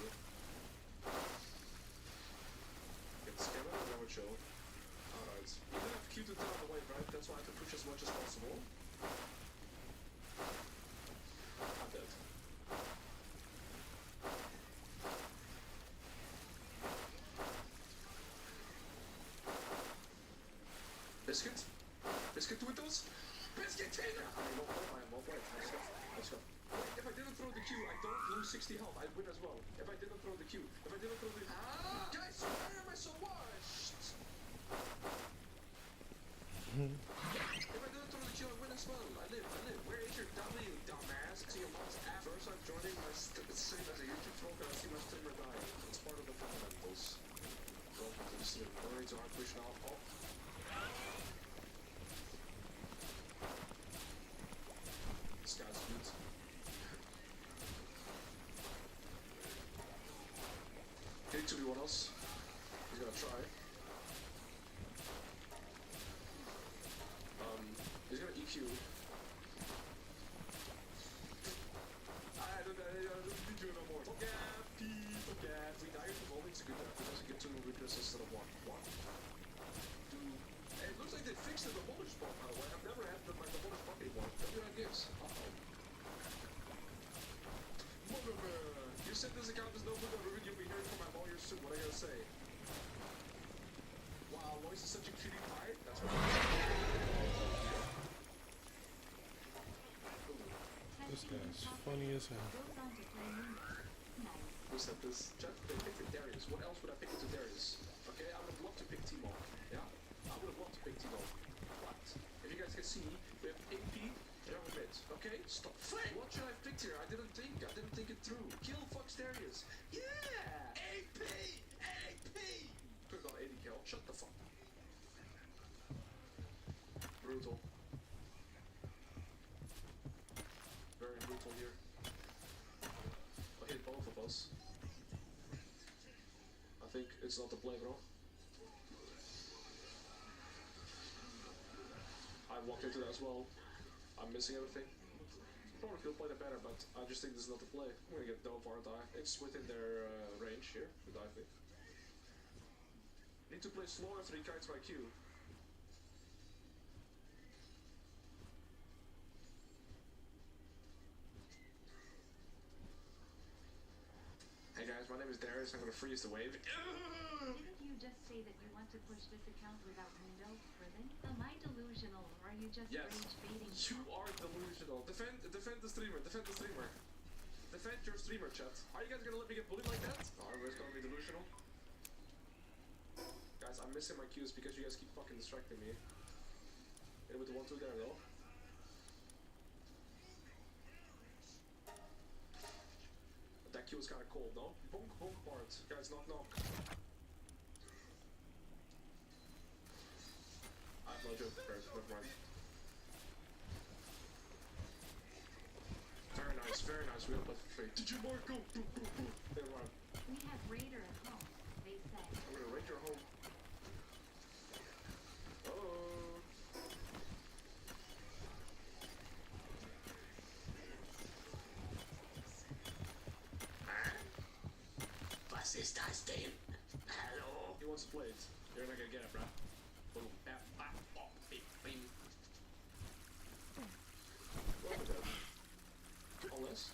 Get the scanner and then we're chill. Alright. You didn't have Q to tell on the wave, right? That's why I have to push as much as possible. I'm dead. Biscuit? Biscuit Twiddles? Biscuit Tina! I mean, won't wait. Let's go. Wait, if I didn't throw the Q, I don't lose 60 health. I win as well. If I didn't throw the Q. If I didn't throw the... Guys, why am I so washed? If I didn't throw the Q, I win as well. I live. Where is your W, dumbass? See a month after. First, I'm joining my stream as a YouTube troll because I see my streamer die. It's part of the fundamentals. Welcome to the stream. Don't need to hard push now. Oh. This guy's good. Hit 2v1 else. He's gonna try. He's gonna EQ. I don't need you no more. Okay, if we die with Volving, it's a good death. It doesn't get 2 weakness instead of 1. 1. 2. Hey, it looks like they fixed the demolish spot, by the way. I've never had the demolish spot anymore. What do I guess? Uh-oh. You said this account is no good on Ruben, you'll be hearing from my lawyer soon. What I gotta say? Wow, Lois is such a cutie pie. That's what This guy's funny as hell. Who said this? Chat, they picked it Darius. What else would I pick into Darius? Okay, I would have loved to pick Timo. Yeah? I would have loved to pick Timo. But, if you guys can see, we have AP, Dragon Mid. Okay? Stop. What should I have picked here? I didn't think it through. Kill Fox Darius. Yeah! AP! AP! Could have got 80 kill. Shut the fuck up. Brutal. Very brutal here. I hit both of us. I think it's not the play, bro. I walked into that as well. I'm missing everything. Probably could play it better, but I just think this is not the play. I'm gonna get dove, aren't I? It's within their range here, to dive me. Need to play slow after he kites my Q. Hey guys, my name is Darius. I'm gonna freeze the wave. Didn't you just say that you want to push this account without window ribbon? Am I delusional, or are you just Yes. rage baiting? You are delusional. Defend the streamer. Defend the streamer. Defend your streamer, chat. Are you guys gonna let me get bullied like that? Oh, everybody's gonna be delusional. Guys, I'm missing my cues because you guys keep fucking distracting me. Hit with the 1-2 there though. That Q is kinda cold, no? Bonk bonk part. Guys, knock knock. I have no good. Never mind. Very nice. We gotta play for free. Did you mark? Go. Never mind. We have Raider at home, they said. I'm gonna raid your home. Oh. Was ist das denn? Hallo? He wants to play it. You're not gonna get it, bruh. Boom. Bing. What was that? Unless.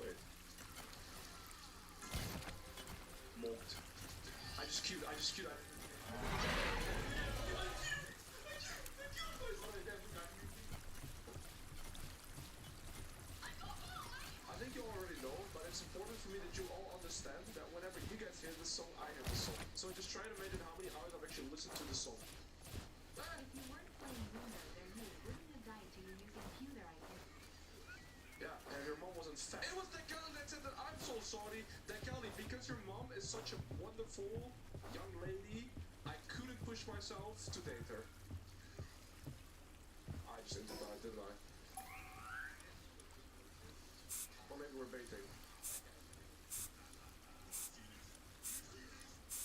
Wait. Molked. I just queued. I think you already know, but it's important for me that you all understand that whenever you guys hear this song, I hear the song. So just try to imagine how many hours I've actually listened to the song. If you weren't playing Windows, then you wouldn't have died to your new computer, I think. Yeah, and your mom wasn't fat. It was the girl that said that. I'm so sorry. That Kelly, because your mom is such a wonderful young lady, I couldn't push myself to date her. I just ended that, didn't I? Or maybe we're baiting.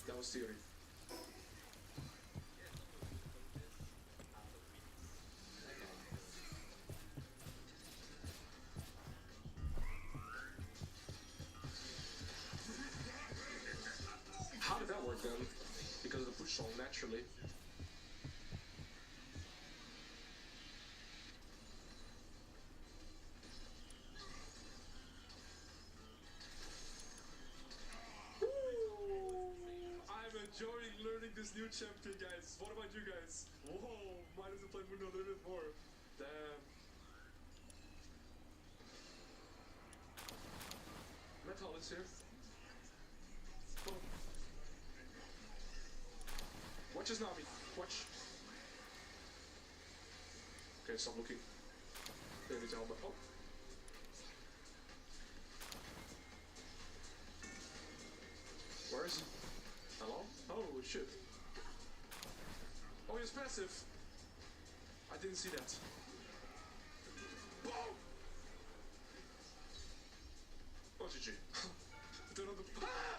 That was theory. How did that work then? Because of the push song, naturally. I'm enjoying learning this new champion, guys. What about you guys? Whoa, might as well play Mundo a little bit more. Damn. Metal is here. Oh. Watch his Nami. Watch. Okay, stop looking. They need to help. Oh. Where is he? Hello? Oh shit. Oh, he's passive. I didn't see that. Boom! Oh, GG. Turn on the. Ah!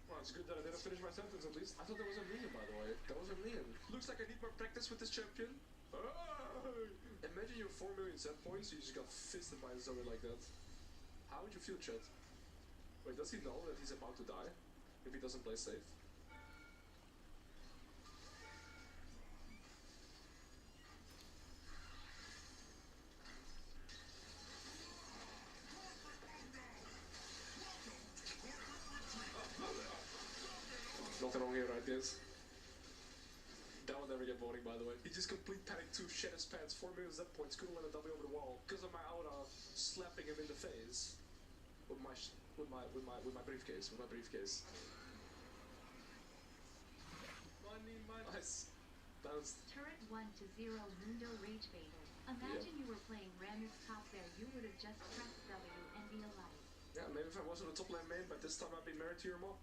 Well, it's good that I didn't finish my sentence at least. I thought that was a million, by the way. That was a million. Looks like I need more practice with this champion. Imagine your 4 million set points, you just got fisted by Zoe like that. How would you feel, chat? Wait, does he know that he's about to die? If he doesn't play safe? Nothing wrong here, right, guys? That would never get voting, by the way. He just complete panic 2, shed his pants, 4 million Z points, couldn't let a W over the wall because of my aura slapping him in the face with my briefcase. Money. Nice. Bounced. Turret 1-0 Mundo Rage Baiter. Imagine you were playing Rammus top there, you would have just pressed W and be alive. Yeah, maybe if I wasn't a top lane main, but this time I'd be married to your mom.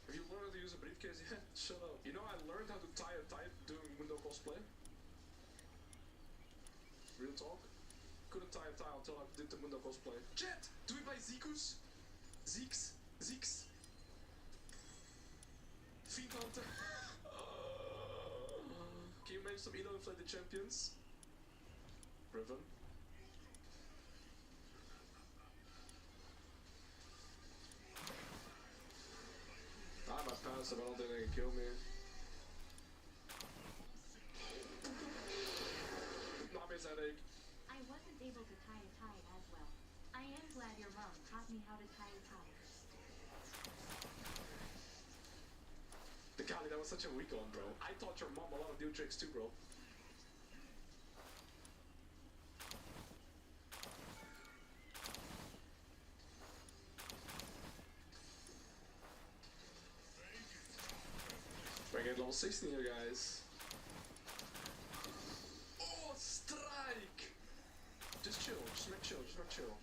Have you learned how to use a briefcase yet? Shut up. You know, I learned how to tie a type doing window cosplay. Real talk. Couldn't tie a tie until I did the window cosplay. Chat! Do we buy Zekus? Zeeks? Fiend Hunter? Can you manage some Elo inflated champions? Riven. I might pass him, I don't think they can kill me. Nami's headache. I wasn't able to tie a tie as well. I am glad your mom taught me how to tie a tie. The Kali, that was such a weak one, bro. I taught your mom a lot of new tricks too, bro. We're getting level 16 here, guys. Oh, strike! Just chill. Characters are chill.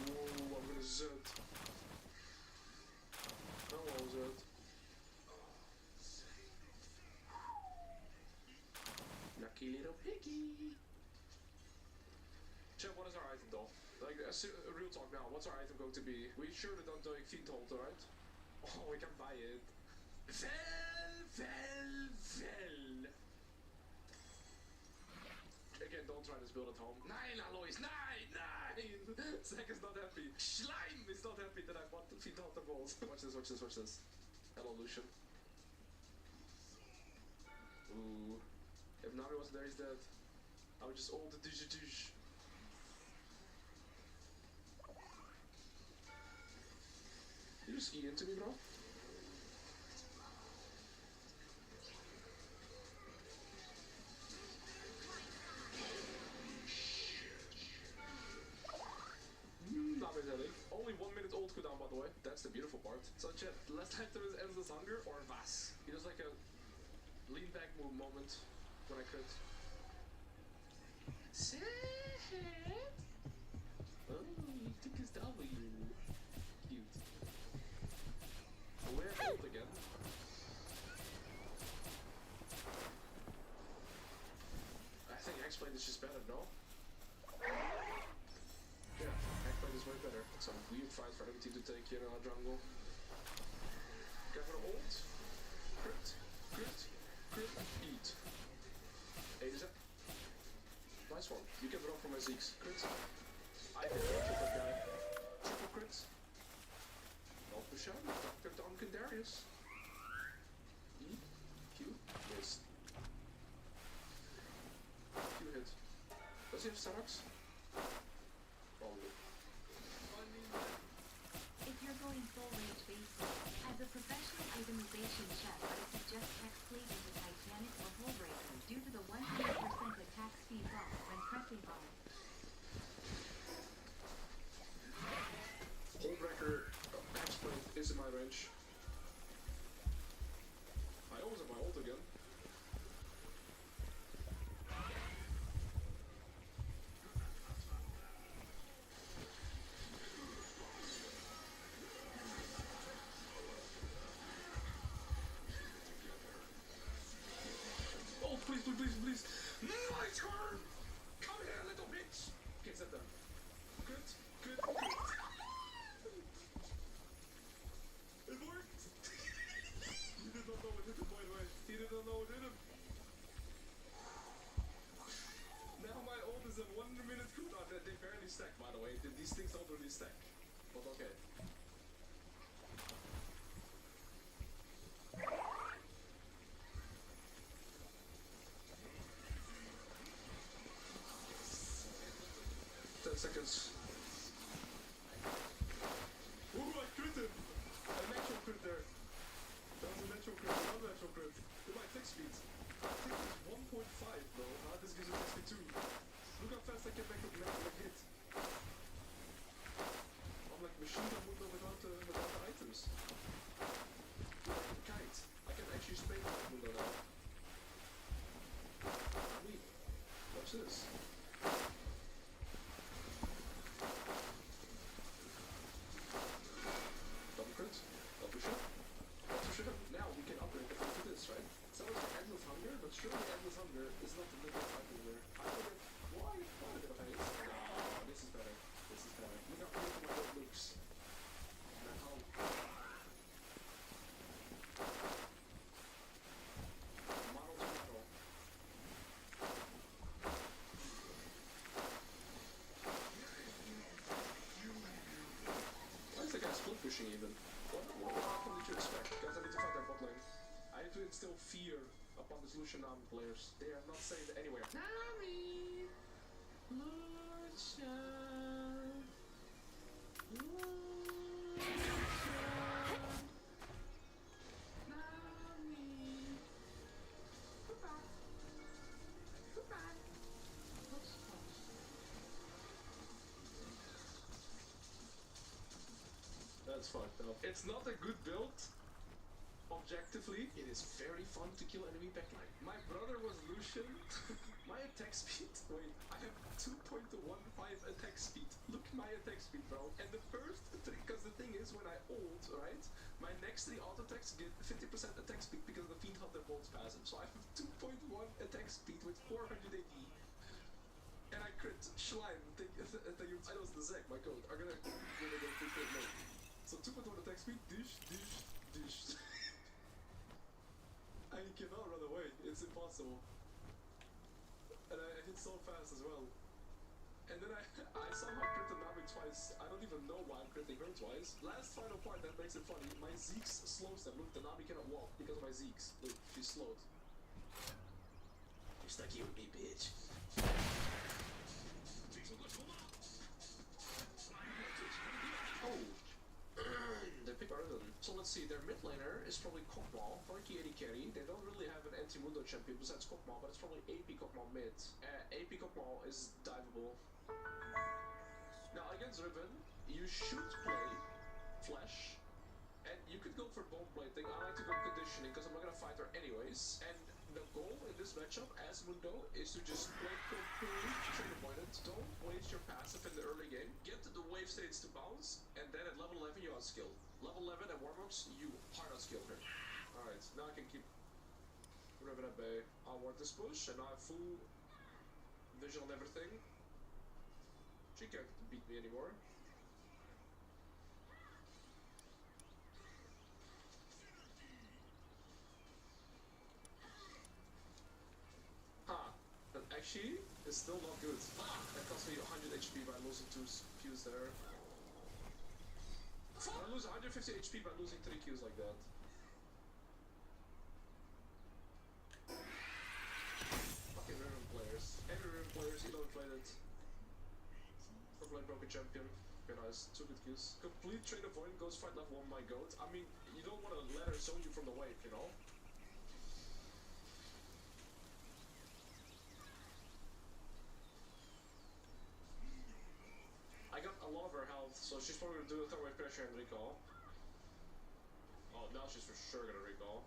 Whoa, I'm gonna zut. Hello, zut. Lucky little piggy. Chat, what is our item though? Like, real talk now, what's our item going to be? We surely don't do Fiendhold, right? Oh, we can buy it. Well. Again, don't try this build at home. Nine, Alois, nine! Zack is not happy. Slime is not happy that I bought the Fiendhold balls. Watch this. Hello, Lucian. Ooh. If Nami wasn't there, he's dead. I would just ult the dish. You just E into me, bro? Not really. Only 1 minute ult cooldown, by the way. That's the beautiful part. So chat, last item is Endless Hunger or Vas. He does like a lean back move moment when I crit. Sad. Oh, he took his W. Cute. We have ult again. I think X-Blade is just better, no? Yeah, X-Blade is way better. Some weird fight for every team to take here in our jungle. Go for the ult. Crit, eat. 8 is it? Nice one. You can run from my Zeke's. Crit. I can triple that guy. Triple crit. Not push out. Dr. Duncan Darius. E. Q. Missed. Q hit. Does he have Starbucks? Probably. If you're going full rage basic, as a professional itemization chef, I suggest Hexblade into Titanic or Hullbreaker due to the 100% attack speed buff when pressing on. Hullbreaker X-Blade is in my range. I always have my ult again. Oh, please. My turn! Come here, little bitch! Okay, set them. Good. It worked! He did not know what hit him, by the way. He did not know what hit him. Now my ult is a 1 minute cooldown. They barely stack, by the way. These things don't really stack. But okay. Seconds. Ooh, I crit him! A natural crit there. That was a natural crit, another natural crit. With my attack speed. Attack is 1.5 bro. This gives me 62. Look how fast I can back up like hit. I'm like machine gun window without the items. Like a kite. I can actually spray the window now. Neat. Watch this. Now we can upgrade the to this, right? So it's like Endless Hunger, but surely Endless Hunger is not the middle fight either. I would have... Why? Quite a bit of haste. No, this is better. Look how beautiful my boat looks. Now... Model to model. Why is the guy split pushing even? What outcome did you expect? Guys, I need to find that bot lane. I need to instill fear upon the Lucian Nami players. They are not safe anywhere. Nami! Lucian! Nami! Goodbye! That's fucked up. It's not a good build, objectively, it is very fun to kill enemy backline. My brother was Lucian. My attack speed, wait, I have 2.15 attack speed. Look my attack speed, bro. And the first thing, because the thing is, when I ult, right, my next 3 auto attacks get 50% attack speed because the Fiend Hunter bolts passive. So I have 2.1 attack speed with 400 AD. And I crit Schleim, I know it's the Zek, my code, are gonna go crit mode. So 2.1 attack speed, dish. I cannot run away, it's impossible. And I hit so fast as well. And then I somehow crit the Navi twice. I don't even know why I'm critting her twice. Last final part that makes it funny, my Zeke's slows them. Look, the Navi cannot walk because of my Zeke's. Look, she's slowed. You're stuck here with me, bitch. Oh. They pick Arden. So let's see, their mid laner is probably Kokmal, Porky 80 carry. They don't really have an anti-Mundo champion besides Kokmal, but it's probably AP Kokmal mid. AP Kokmal is diveable. Now against Riven, you should play Flash, and you could go for bone plating. I like to go conditioning because I'm not gonna fight her anyways. And the goal in this matchup as Mundo is to just play completely trade avoidant. Don't waste your passive in the early game. Get the wave states to bounce, and then at level 11 you outskill. Level 11 at Warmocks, you hard outskill her. Alright, now I can keep Riven at bay. I'll work this push, and I have full vision on everything. She can't beat me anymore. But actually, it's still not good. That cost me 100 HP by losing 2 Qs there. I lose 150 HP by losing 3 Qs like that. Fucking Riven players. Every Riven players, you don't play it. Or play broken champion. Okay, nice. 2 good Qs. Complete trade avoidant goes fight level 1 my goat. I mean, you don't want to let her zone you from the wave, you know? I got a lot of her health, so she's probably gonna do a third wave pressure and recall. Oh, now she's for sure gonna recall.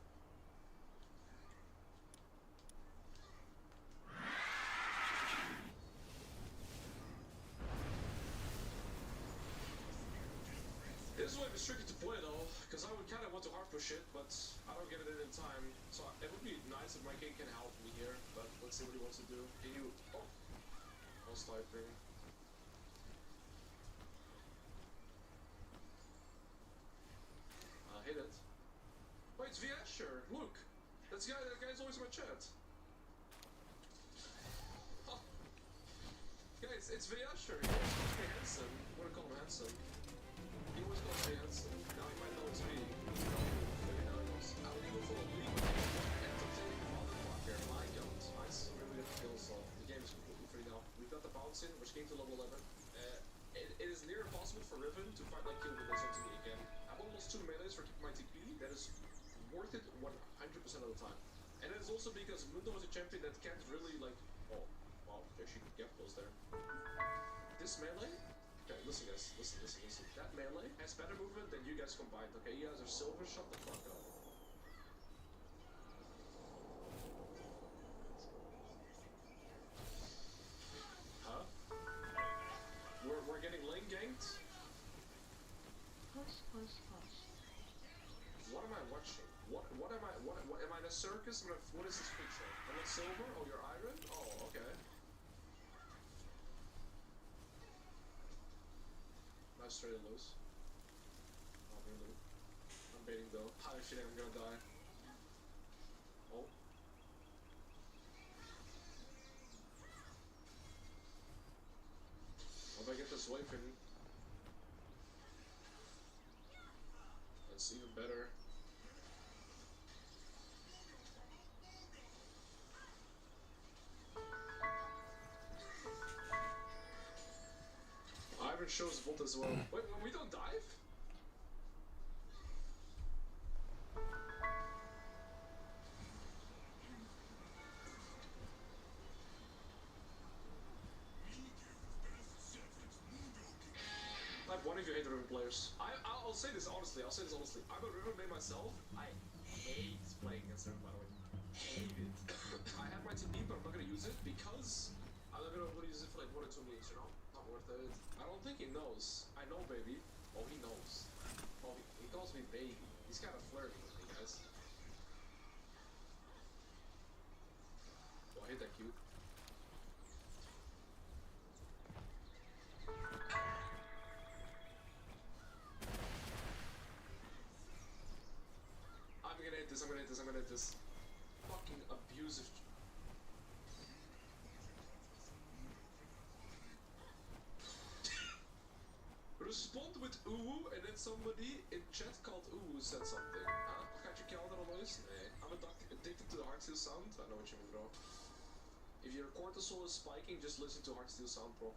This wave is tricky to play though, because I would kind of want to hard push it, but I don't get it in time. So it would be nice if my king can help me here, but let's see what he wants to do. Can you... Oh! I was typing. Hit it. Wait, it's Viasher! Look! That guy's always in my chat. Oh. Guys, it's Viasher. He always calls me handsome. I wanna call him handsome. He always calls me handsome. Now he might know it's me. Maybe now he knows. I would go for a leap. Entertaining motherfucker. My god. Nice. Really good kill, so the game is completely free now. We've got the bounce in, which came to level 11. It is near impossible for Riven to fight like kill with this onto me again. I have almost 2 melees for keeping my TP. That is worth it 100% of the time. And it is also because Mundo is a champion that can't really like... Oh, wow, actually get close there. This melee... Okay, listen guys, listen. That melee has better movement than you guys combined, okay? You guys are silver, shut the fuck up. Huh? We're getting lane ganked? Push. What am I watching? What am I in a circus? What is this picture? Am I silver? Oh, you're iron? Oh, okay. Nice straight and loose. Not really. I'm baiting though. High shit, I'm gonna die. Oh. If I get this wave in, that's even better. Iron shows volt as well. Wait, we don't dive? Type 1 if you hate Riven players. I'll I'll say this honestly. I'm a river main myself. I hate playing against river, by the way. Hate it. I have my TP, but I'm not gonna use it because I'm not gonna use it for like 1 or 2 minutes, you know? Not worth it. I don't think he knows. I know, baby. Oh, he knows. Oh, he calls me baby. He's kind of flirting with me, guys. Oh, I hate that cute. I'm gonna hit this. Fucking abusive. Respond with ooh, and then somebody in chat called ooh said something. Gaat je kelder al eens? Nee. I'm addicted to the hardstyle sound. I know what you mean, bro. If your cortisol is spiking, just listen to hardstyle sound, bro.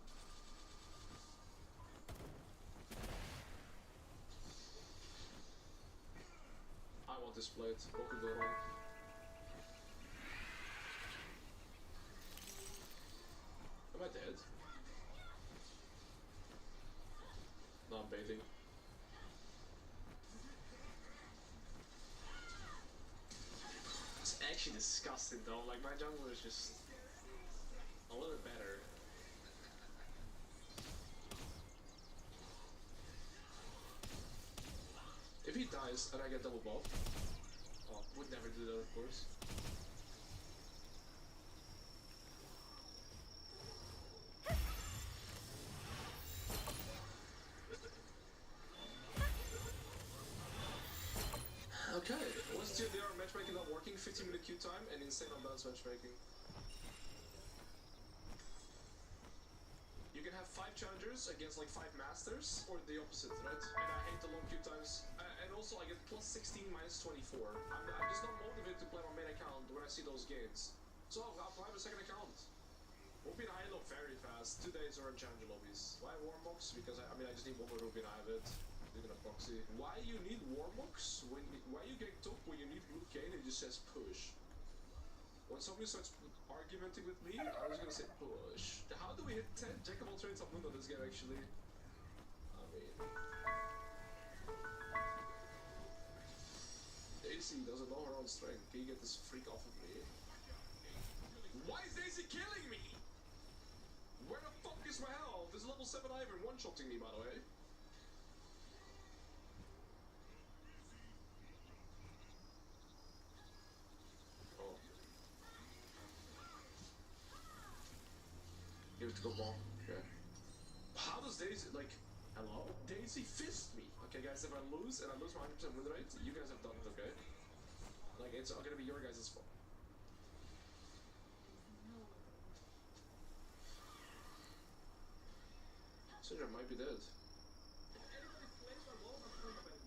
I want this plate. What could go wrong? Am I dead? No, I'm baiting. It's actually disgusting though. Like my jungle is just a little bit better. If he dies and I get double buff, oh, would never do that, of course. Okay, what's TLDR matchmaking not working? 15-minute queue time and insane unbalanced matchmaking. You can have 5 challengers against like 5 masters, or the opposite, right? And I hate the long queue times. And also I get plus 16, minus 24. I'm just not motivated to play my main account when I see those gains. So I'll have a second account. Ruby and I look very fast. 2 days are in challenger lobbies. Why Warmox? Because I just need one more Ruby and I have it. Even a proxy. Why you need Warmox? Why you get top when you need blue cane and it just says push? When somebody starts argumenting with me, I was gonna say push. How do we hit 10 Jack of all trades on Mundo this game actually? I mean... Daisy doesn't know her own strength. Can you get this freak off of me? Why is Daisy killing me? Where the fuck is my health? This level 7 Ivern one-shotting me, by the way. Give it to go ball. Okay. How does Daisy, like, hello? Daisy fist me. Okay, guys, if I lose and I lose my 100% win rate, you guys have done it, okay? Like, it's gonna be your guys' fault. Syndrome might be dead.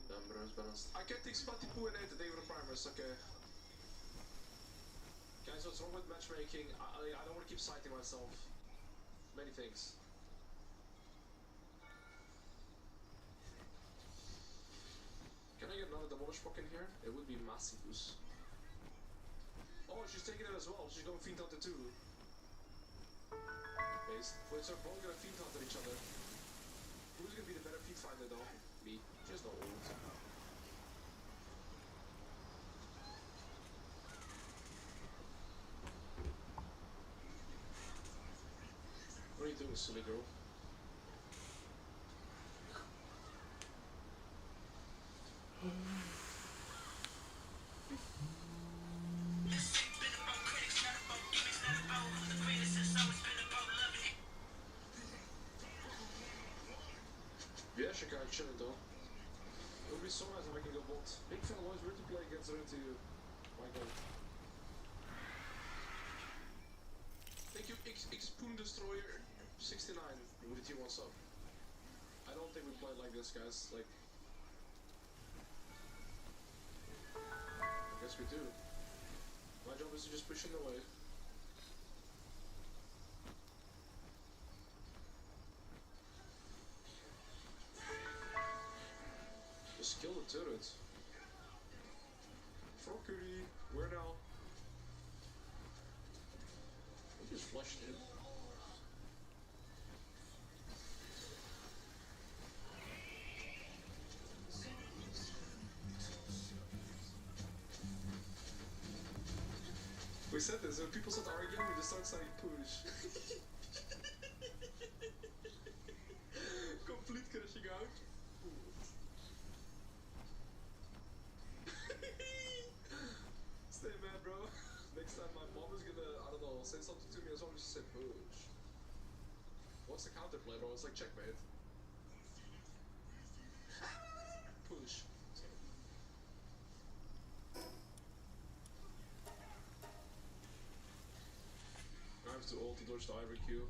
Damn, bro, it's balanced. I can't take Spotty Poo and 8 the day of the primers, okay. Guys, what's wrong with matchmaking? I don't want to keep citing myself. Many things. Can I get another demolish pock in here? It would be massive. Oh, she's taking it as well. She's going Fiend Hunter too. Based. Wait, so they're both gonna Fiend Hunter each other. Who's gonna be the better feed finder though? Me. Just the old. What are you doing, silly girl? Yeah, Chicago chilling though. It would be so nice if I can go bot. Big fan always weird to play against her to you. My god. Thank you, X-Poon Destroyer 69 with the T1 sub. I don't think we played like this, guys. Like, I guess we do. My job is to just push in the way. Just kill the turret. Froggery, where now? I just flushed it. said this, when people start arguing, we just start saying push. Complete crashing out. Stay mad, bro. Next time my mom is gonna, I don't know, say something to me as long as she said push. What's the counterplay, bro? It's like checkmate. Push. I have to ult to dodge the Ivory Q.